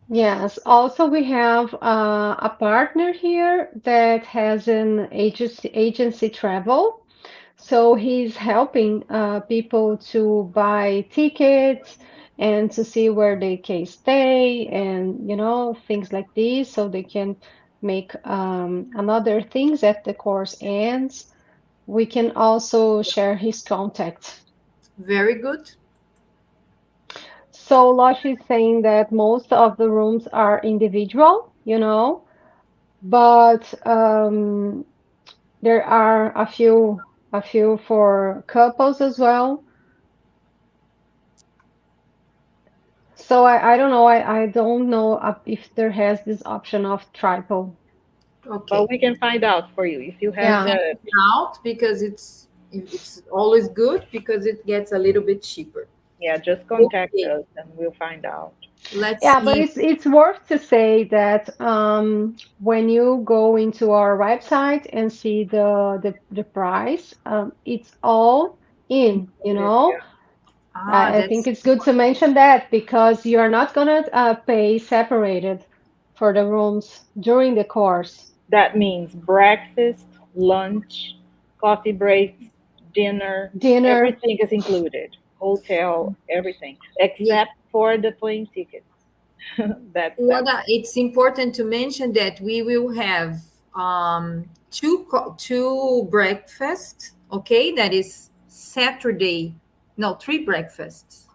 Yes. Also, we have a partner here that has an agency travel. So he's helping people to buy tickets and to see where they can stay and things like this so they can make another things at the course ends, we can also share his contact. Very good. So Losh is saying that most of the rooms are individual, but there are a few for couples as well. So I don't know. I don't know if there has this option of triple. But Okay. we can find out for you if you We have Yeah. can the. find out because it's always good because it gets a little bit cheaper. Yeah, just contact Okay. us and we'll find out. Let's Yeah, but see. it's worth to say that when you go into our website and see the price, it's all in, you know. Yeah. Ah, I think that's it's good to mention that because you're not gonna pay separated for the rooms during the course. That means breakfast, lunch, coffee breaks, dinner, Dinner, everything is included. Hotel, everything, yeah. except for the plane tickets. That's separate. It's important to mention that we will have two breakfasts. Okay, that is Saturday. No, three breakfasts.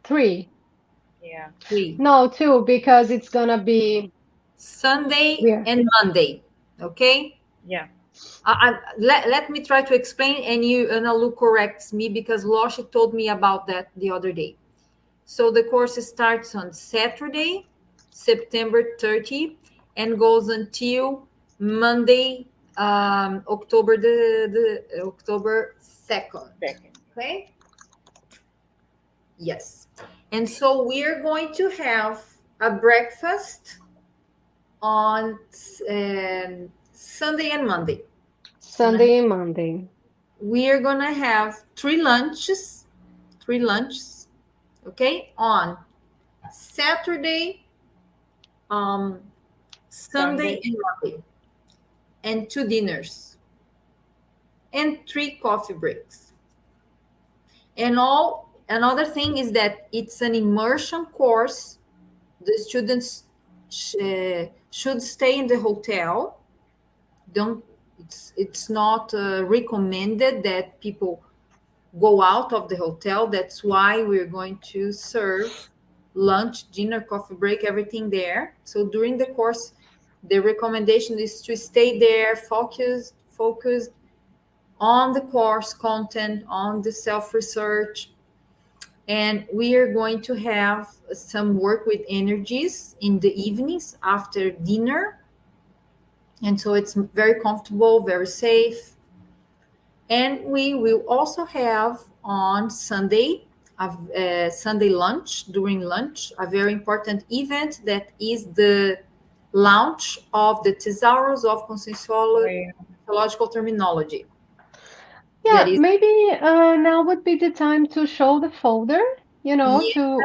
three. Yeah, Three. No, two, because it's gonna be Sunday where and Monday. Okay. yeah. Let me try to explain, and Lu corrects me because Loshi told me about that the other day. So the course starts on Saturday, September 30, and goes until Monday, October the October 2nd. Second. Okay. Yes. And so we're going to have a breakfast on Sunday and Monday. It's gonna Sunday and Monday. we are gonna have three lunches, okay, on Saturday, um, Sunday Sunday. and Monday, and two dinners and three coffee breaks. And all another thing is that it's an immersion course. The students should stay in the hotel. Don't it's not recommended that people go out of the hotel. That's why we're going to serve lunch, dinner, coffee break, everything there. So during the course, the recommendation is to stay there, focused on the course content, on the self research. And we are going to have some work with energies in the evenings after dinner. And so it's very comfortable, very safe. And we will also have on Sunday, a Sunday lunch, during lunch, a very important event that is the launch of the Thesaurus of Oh, yeah. Conscienciological Terminology. That Yeah, is, maybe now would be the time to show the folder, yes, to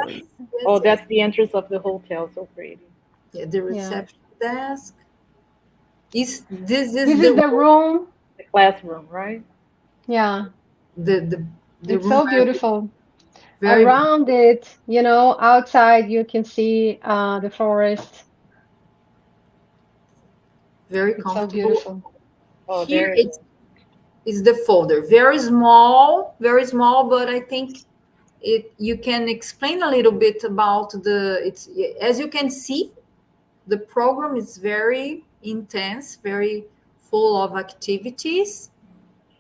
Oh, yes, yes. that's the entrance of the hotel. So pretty. Yeah, the yeah. reception desk. This is This is the room, room. The classroom, right? Yeah, the the the it's room so beautiful. very Around it, outside you can see the forest. very It's so comfortable. beautiful. Oh, Here there it it's is. is the folder. Very small, but I think it you can explain a little bit about the it's as you can see, the program is very intense, very full of activities.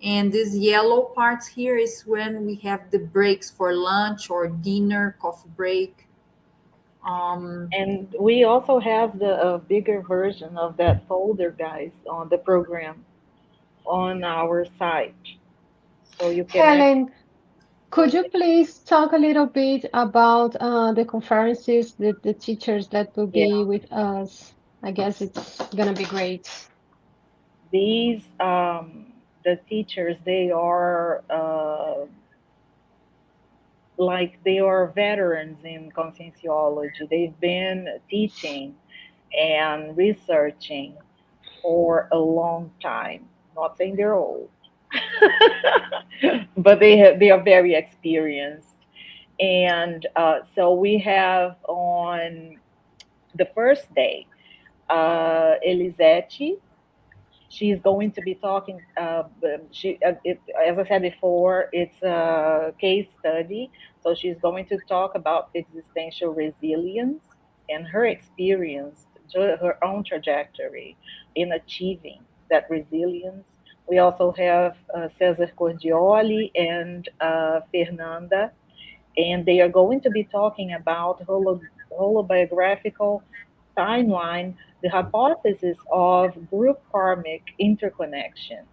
And this yellow part here is when we have the breaks for lunch or dinner, coffee break. Um, And we also have the bigger version of that folder, guys, on the program on our site. So you can Helen, go could you ahead. please talk a little bit about the conferences, the teachers that will Yeah, be with us? I guess it's gonna be great. these the teachers, they are like they are veterans in conscienciology. They've been teaching and researching for a long time. Not saying they're old, but they are very experienced. And so we have on the first day, Elisete. She's going to be talking. As I said before, it's a case study. So she's going to talk about existential resilience and her experience, her own trajectory in achieving that resilience. We also have Cesar Cordioli and Fernanda, and they are going to be talking about holobiographical timeline, the hypothesis of group karmic interconnections.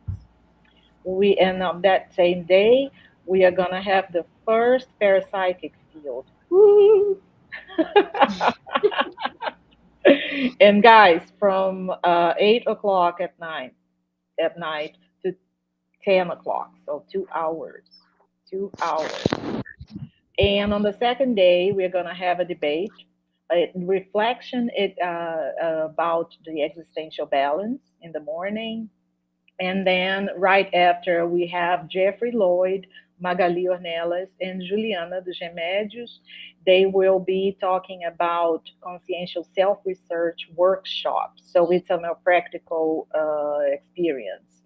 And on that same day, we are gonna have the first parapsychic field. Woo! And guys, from 8 o'clock at night to 10 o'clock, so 2 hours, 2 hours. And on the second day, we're going to have a debate, a reflection about the existential balance in the morning. And then right after, we have Jeffrey Lloyd, Magali Ornelas, and Juliana dos Remédios. They will be talking about consciential self research workshops. So it's a more practical experience.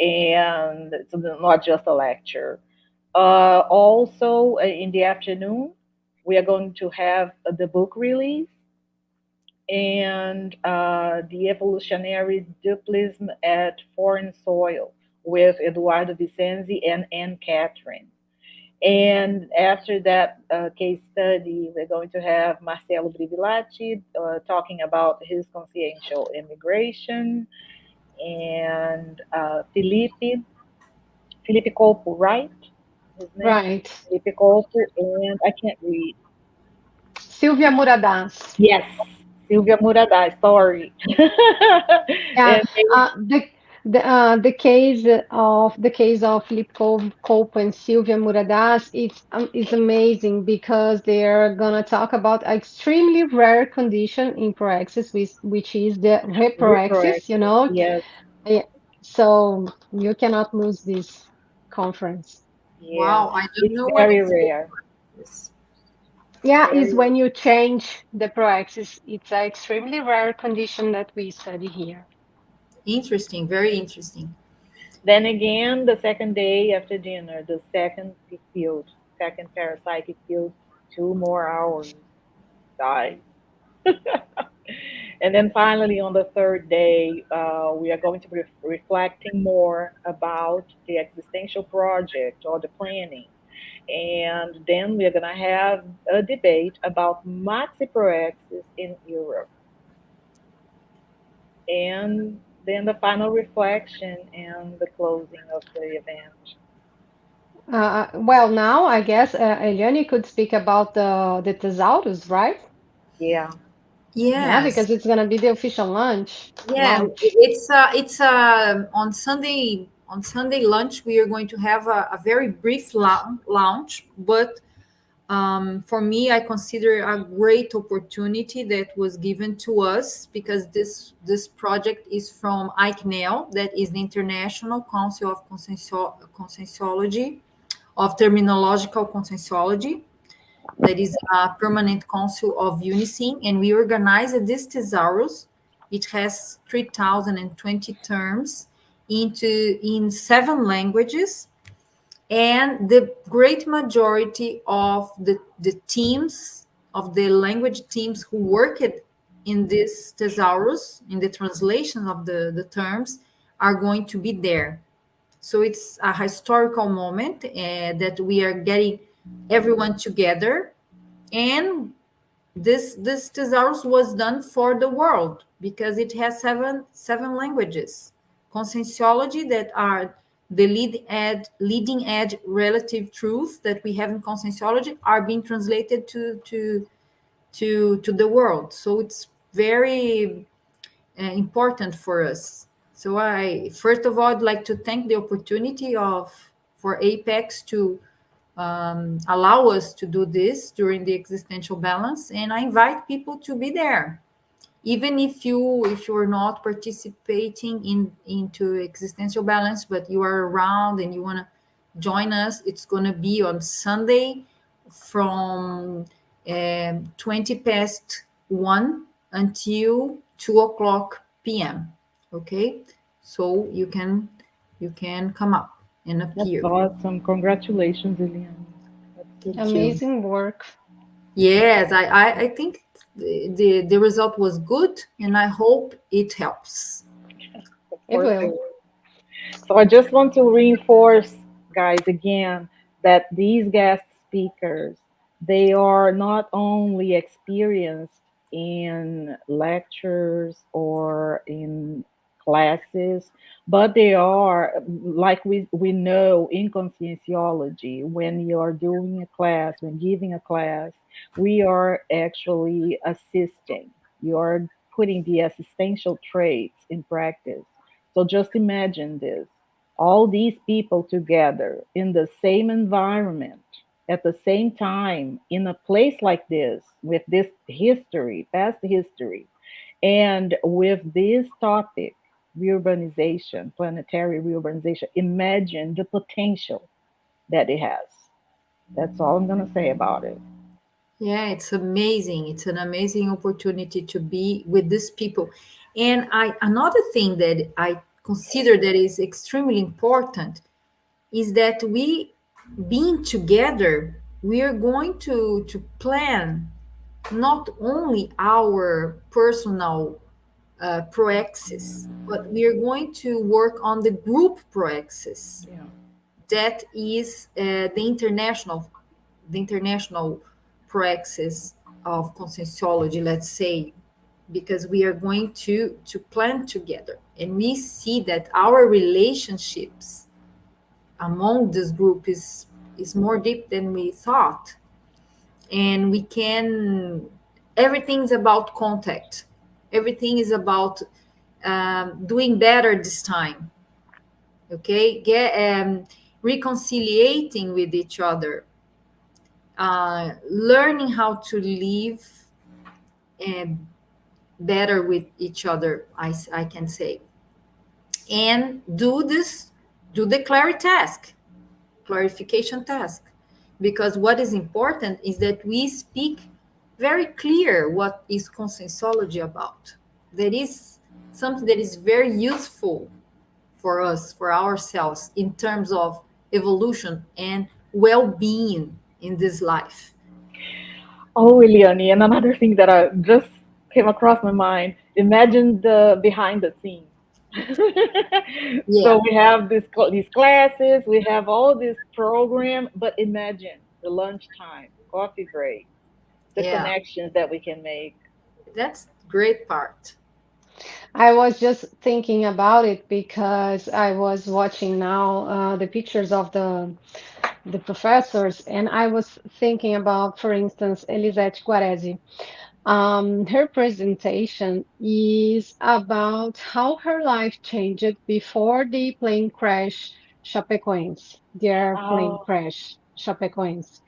And it's not just a lecture. Also, in the afternoon, we are going to have the book release and the evolutionary dualism at foreign soil with Eduardo Vicenzi and Anne Catherine. And after that case study, we're going to have Marcelo Brivilati talking about his consciential immigration, and Felipe Colpo, right? His name? Right. Felipe Colpo, and I can't read. Silvia Muradas. Yes, Silvia Muraday, sorry. Yeah, And they, the case of Filipe Kolpo and Silvia Muradas is amazing because they're gonna talk about an extremely rare condition in proaxis, which is the reproaxis. yes, Yeah, so you cannot lose this conference. yeah, Wow, I don't it's know what very is rare. this. Yeah, is Very. when you change the proaxis. It's an extremely rare condition that we study here. Interesting, very interesting. Then again, the second day after dinner, the second field, second parapsychic field, 2 more hours. Die. And then finally, on the third day, we are going to be reflecting more about the existential project or the planning. And then we are going to have a debate about maxi proexis in Europe. And then the final reflection and the closing of the event. Well, now I guess Eliane could speak about the thesaurus, right? Yeah. Yeah, Yes. because it's gonna be the official launch. Yeah, Launch. on Sunday lunch we are going to have a very brief launch, but for me I consider a great opportunity that was given to us because this project is from ICNEL, that is the International Council of Conscienciology, of Terminological Conscienciology, that is a permanent council of UNICEF, and we organized this thesaurus. It has 3,020 terms in 7 languages, and the great majority of the teams, of the language teams who worked in this thesaurus, in the translation of the terms, are going to be there. So it's a historical moment that we are getting everyone together, and this thesaurus was done for the world because it has seven languages. Conscienciology, that are the leading edge relative truth that we have in conscienciology, are being translated to the world. So it's very important for us. So I first of all I'd like to thank the opportunity of for Apex to allow us to do this during the existential balance, and I invite people to be there, even if you're not participating into existential balance, but you are around and you want to join us. It's going to be on Sunday from 20 past 1 until 2 o'clock p.m. Okay, so you can come up and That's appear. awesome. Congratulations, Eliane. That's Thank you. Amazing work. Yes, I think the result was good, and I hope it helps. of It course. will. So I just want to reinforce, guys, again, that these guest speakers, they are not only experienced in lectures or in classes, but they are, like we know in conscienciology, when you are doing a class, when giving a class, we are actually assisting. You are putting the existential traits in practice. So just imagine this, all these people together in the same environment at the same time in a place like this with this history, past history, and with this topic, reurbanization, planetary reurbanization. Imagine the potential that it has. That's all I'm going to say about it. Yeah, it's amazing. It's an amazing opportunity to be with these people. And another thing that I consider that is extremely important is that we being together, we are going to plan not only our personal proaxis, but we are going to work on the group proaxis. Yeah. That is the international praxis of conscienciology, let's say, because we are going to plan together, and we see that our relationships among this group is more deep than we thought, and we can everything's about contact, everything is about doing better this time, okay, reconciliating with each other, learning how to live and better with each other, I can say, and do the clarification task, because what is important is that we speak very clear what is conscienciology about. That is something that is very useful for us, for ourselves, in terms of evolution and well-being in this life. Oh, Eliane, and another thing that I just came across my mind, imagine the behind the scenes. Yeah, So we have these classes, we have all this program, but imagine the lunchtime, coffee break, the yeah, connections that we can make. that's great part. I was just thinking about it because I was watching now the pictures of the professors, and I was thinking about, for instance, Elisete Guaresi. Her presentation is about how her life changed before the plane crash Chapecoense, the airplane Oh, crash Chapecoense.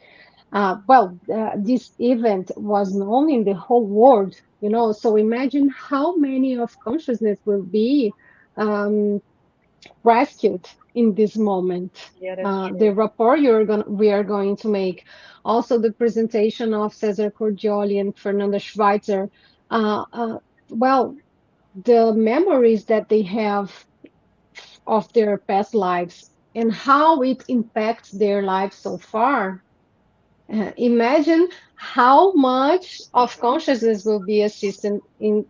This event was known in the whole world, so imagine how many of consciousness will be um, rescued in this moment. yeah, that's The true. rapport we are going to make, also the presentation of Cesar Cordioli and Fernanda Schweitzer. Uh, uh, well, the memories that they have of their past lives and how it impacts their lives so far. Imagine how much of consciousness will be assisted in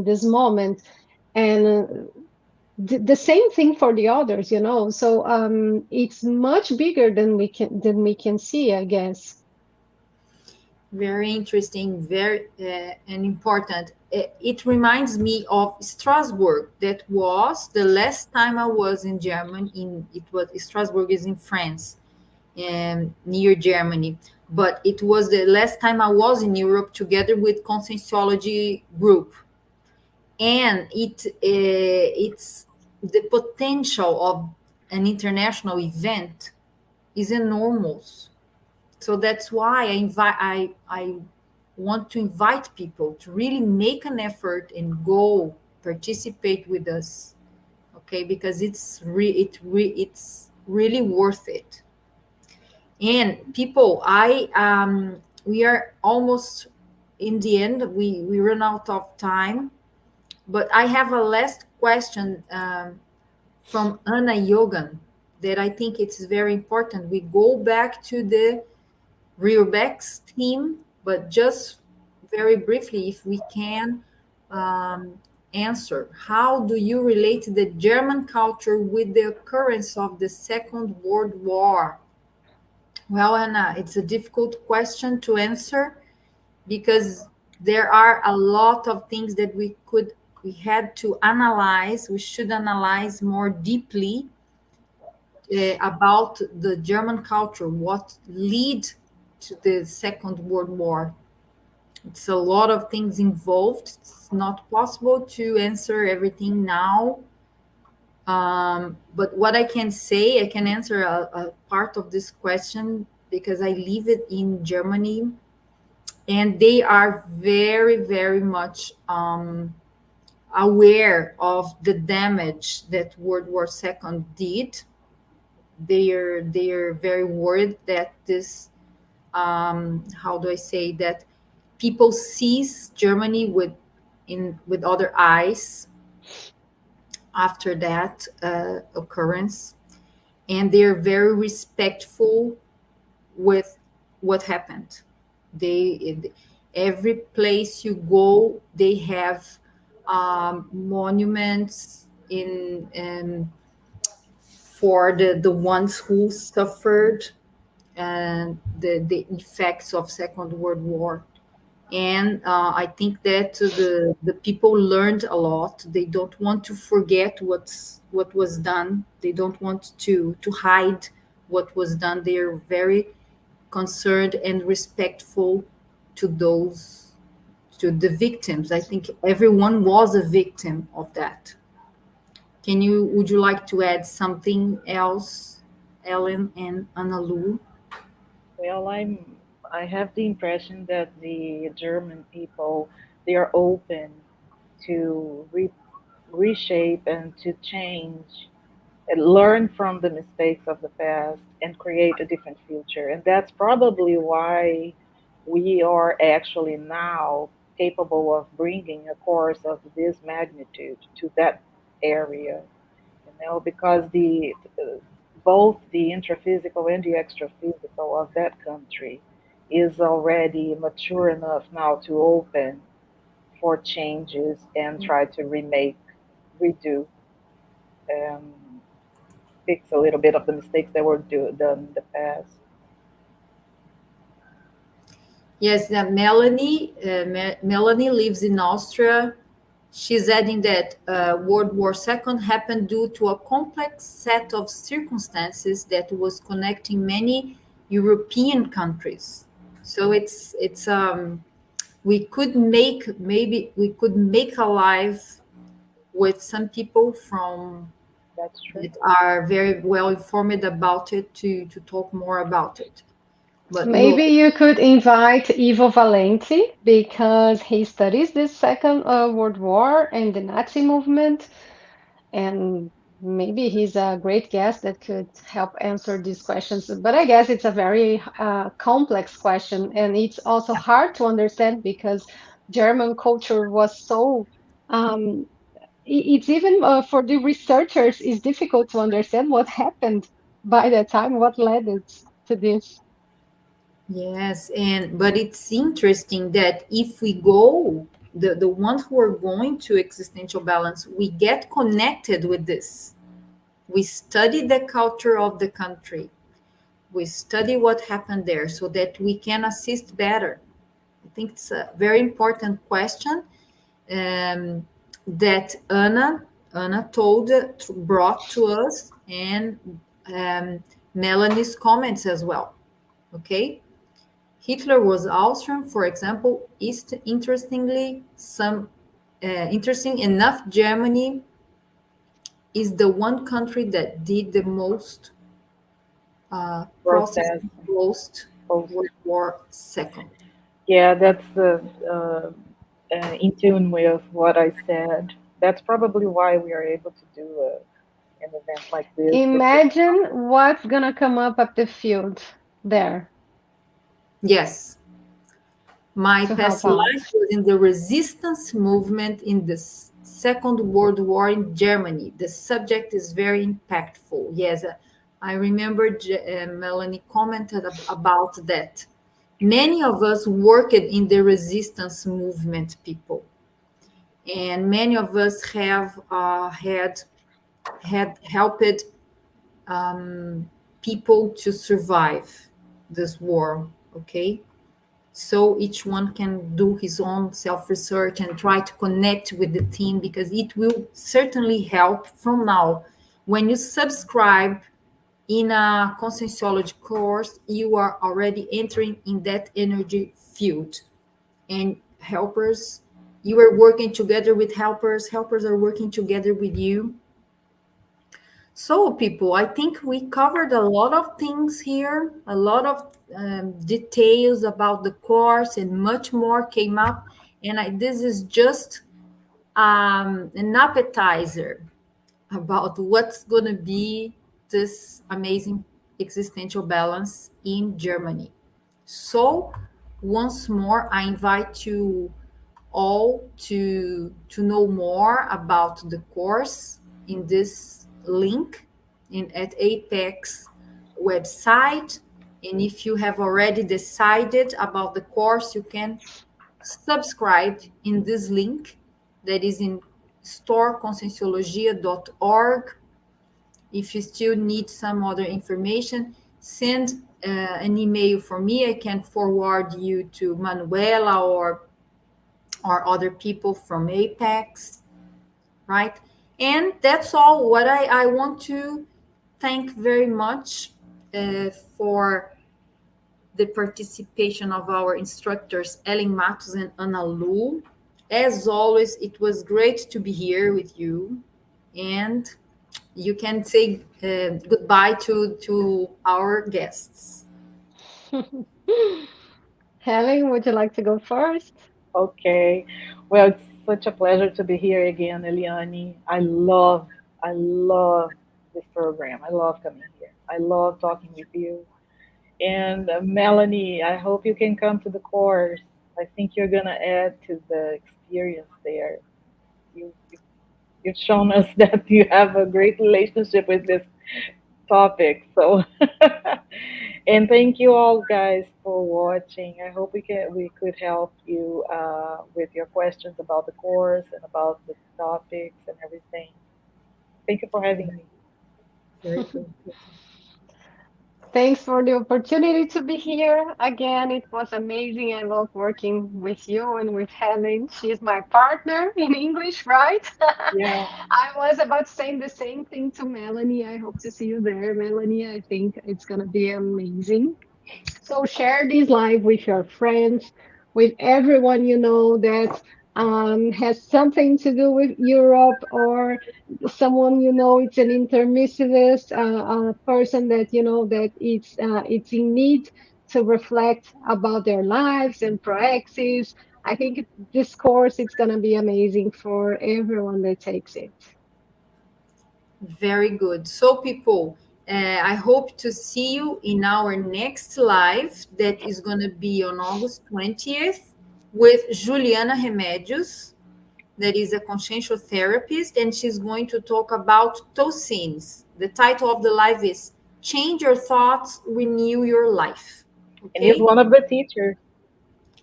this moment, and the same thing for the others, so it's much bigger than we can see, I guess. Very interesting, very and important. It reminds me of Strasbourg. That was the last time I was in Germany. It was Strasbourg is in France, near Germany. But it was the last time I was in Europe together with Conscienciology group, and it's the potential of an international event is enormous. So that's why I want to invite people to really make an effort and go participate with us, okay, because it's really worth it. And people, I we are almost in the end, we run out of time, But I have a last question from Anna Yogan that I think it's very important. We go back to the Rearback's theme, but just very briefly, if we can um, answer, how do you relate the German culture with the occurrence of the Second World War? Well, Anna, it's a difficult question to answer because there are a lot of things that we had to analyze. We should analyze more deeply about the German culture, what lead to the Second World War. It's a lot of things involved. It's not possible to answer everything now. But what I can say, I can answer a part of this question because I live it in Germany, and they are very, very much aware of the damage that World War II did. They are very worried that this how do I say that people sees Germany with other eyes after that occurrence, and they're very respectful with what happened. They every place you go, they have monuments in for the ones who suffered and the effects of Second World War. And I think that the people learned a lot. They don't want to forget what was done. They don't want to hide what was done. They are very concerned and respectful to those to the victims. I think everyone was a victim of that. Would you like to add something else, Ellen and Analu? Well, I have the impression that the German people, they are open to reshape and to change and learn from the mistakes of the past and create a different future. And that's probably why we are actually now capable of bringing a course of this magnitude to that area, because the both the intraphysical and the extraphysical of that country is already mature enough now to open for changes and try to remake, redo, um, fix a little bit of the mistakes that were done in the past. Yes, Melanie lives in Austria. She's adding that World War II happened due to a complex set of circumstances that was connecting many European countries. So we could make a life with some people from That's true. that are very well informed about it to talk more about it. But Maybe look, you could invite Ivo Valenti because he studies the Second World War and the Nazi movement, and maybe he's a great guest that could help answer these questions. But I guess it's a very complex question, and it's also hard to understand because German culture was so. Um, it's even for the researchers, it's difficult to understand what happened by that time, what led it to this. yes, and but it's interesting that if we go, the ones who are going to existential balance, we get connected with this. We study the culture of the country. We study what happened there so that we can assist better. I think it's a very important question um, that Anna brought to us, and um, Melanie's comments as well. Okay. Hitler was Austrian, for example. Interesting enough, Germany is the one country that did the most process Process post post. World War II. Yeah, that's in tune with what I said. That's probably why we are able to do an event like this with this. Imagine what's gonna come up at the field there Yes, my to help past out. life was in the resistance movement in this Second World War in Germany. The subject is very impactful. Yes, I remember Melanie commented about that. Many of us worked in the resistance movement, people, and many of us have had helped people to survive this war. Okay, so each one can do his own self research and try to connect with the team, because it will certainly help from now. When you subscribe in a conscienciology course, you are already entering in that energy field. And helpers, you are working together with helpers, helpers are working together with you. So, people, I think we covered a lot of things here, a lot of details about the course, and much more came up. And this is just an appetizer about what's going to be this amazing existential balance in Germany. So, once more, I invite you all to know more about the course in this link at Apex website. And if you have already decided about the course, you can subscribe in this link that is in storeconscienciologia.org. If you still need some other information, send an email for me. I can forward you to Manuela or other people from Apex, right? And that's all. What I want to thank very much for the participation of our instructors, Ellen Matos and Ana Lu. As always, it was great to be here with you. And you can say goodbye to our guests. Helen, would you like to go first? Okay. Well, it's such a pleasure to be here again, Eliane. I love this program. I love coming here. I love talking with you. And Melanie, I hope you can come to the course. I think you're gonna add to the experience there. You you've shown us that you have a great relationship with this topic. So, and thank you all guys for watching. I hope we could help you with your questions about the course and about the topics and everything. Thank you for having me. Very good. Thanks for the opportunity to be here. Again, it was amazing. I love working with you and with Helen. She's my partner in English, right? Yeah, I was about saying the same thing to Melanie. I hope to see you there, Melanie. I think it's going to be amazing. So share this live with your friends, with everyone you know that has something to do with Europe, or someone you know it's an intermissivist person that you know that it's in need to reflect about their lives and praxis. I think this course it's gonna be amazing for everyone that takes it. Very good. So, people, I hope to see you in our next live that is going to be on August 20th with Juliana Remédios, that is a consciential therapist, and she's going to talk about toxins. The title of the live is Change Your Thoughts, Renew Your Life. and he's Okay? one of the teachers,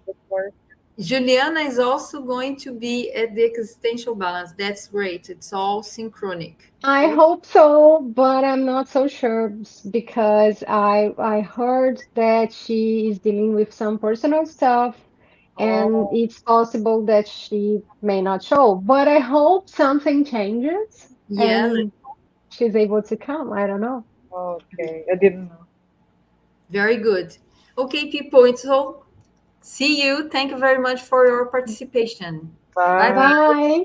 of course. Juliana is also going to be at the Existential Balance. That's great. It's all synchronic. I Okay? hope so, but I'm not so sure because I heard that she is dealing with some personal stuff and Oh, it's possible that she may not show. But I hope something changes Yeah, and she's able to come. I don't know. okay. I didn't know. very good. Okay, people, so see you. Thank you very much for your participation. Bye Bye. bye. Bye.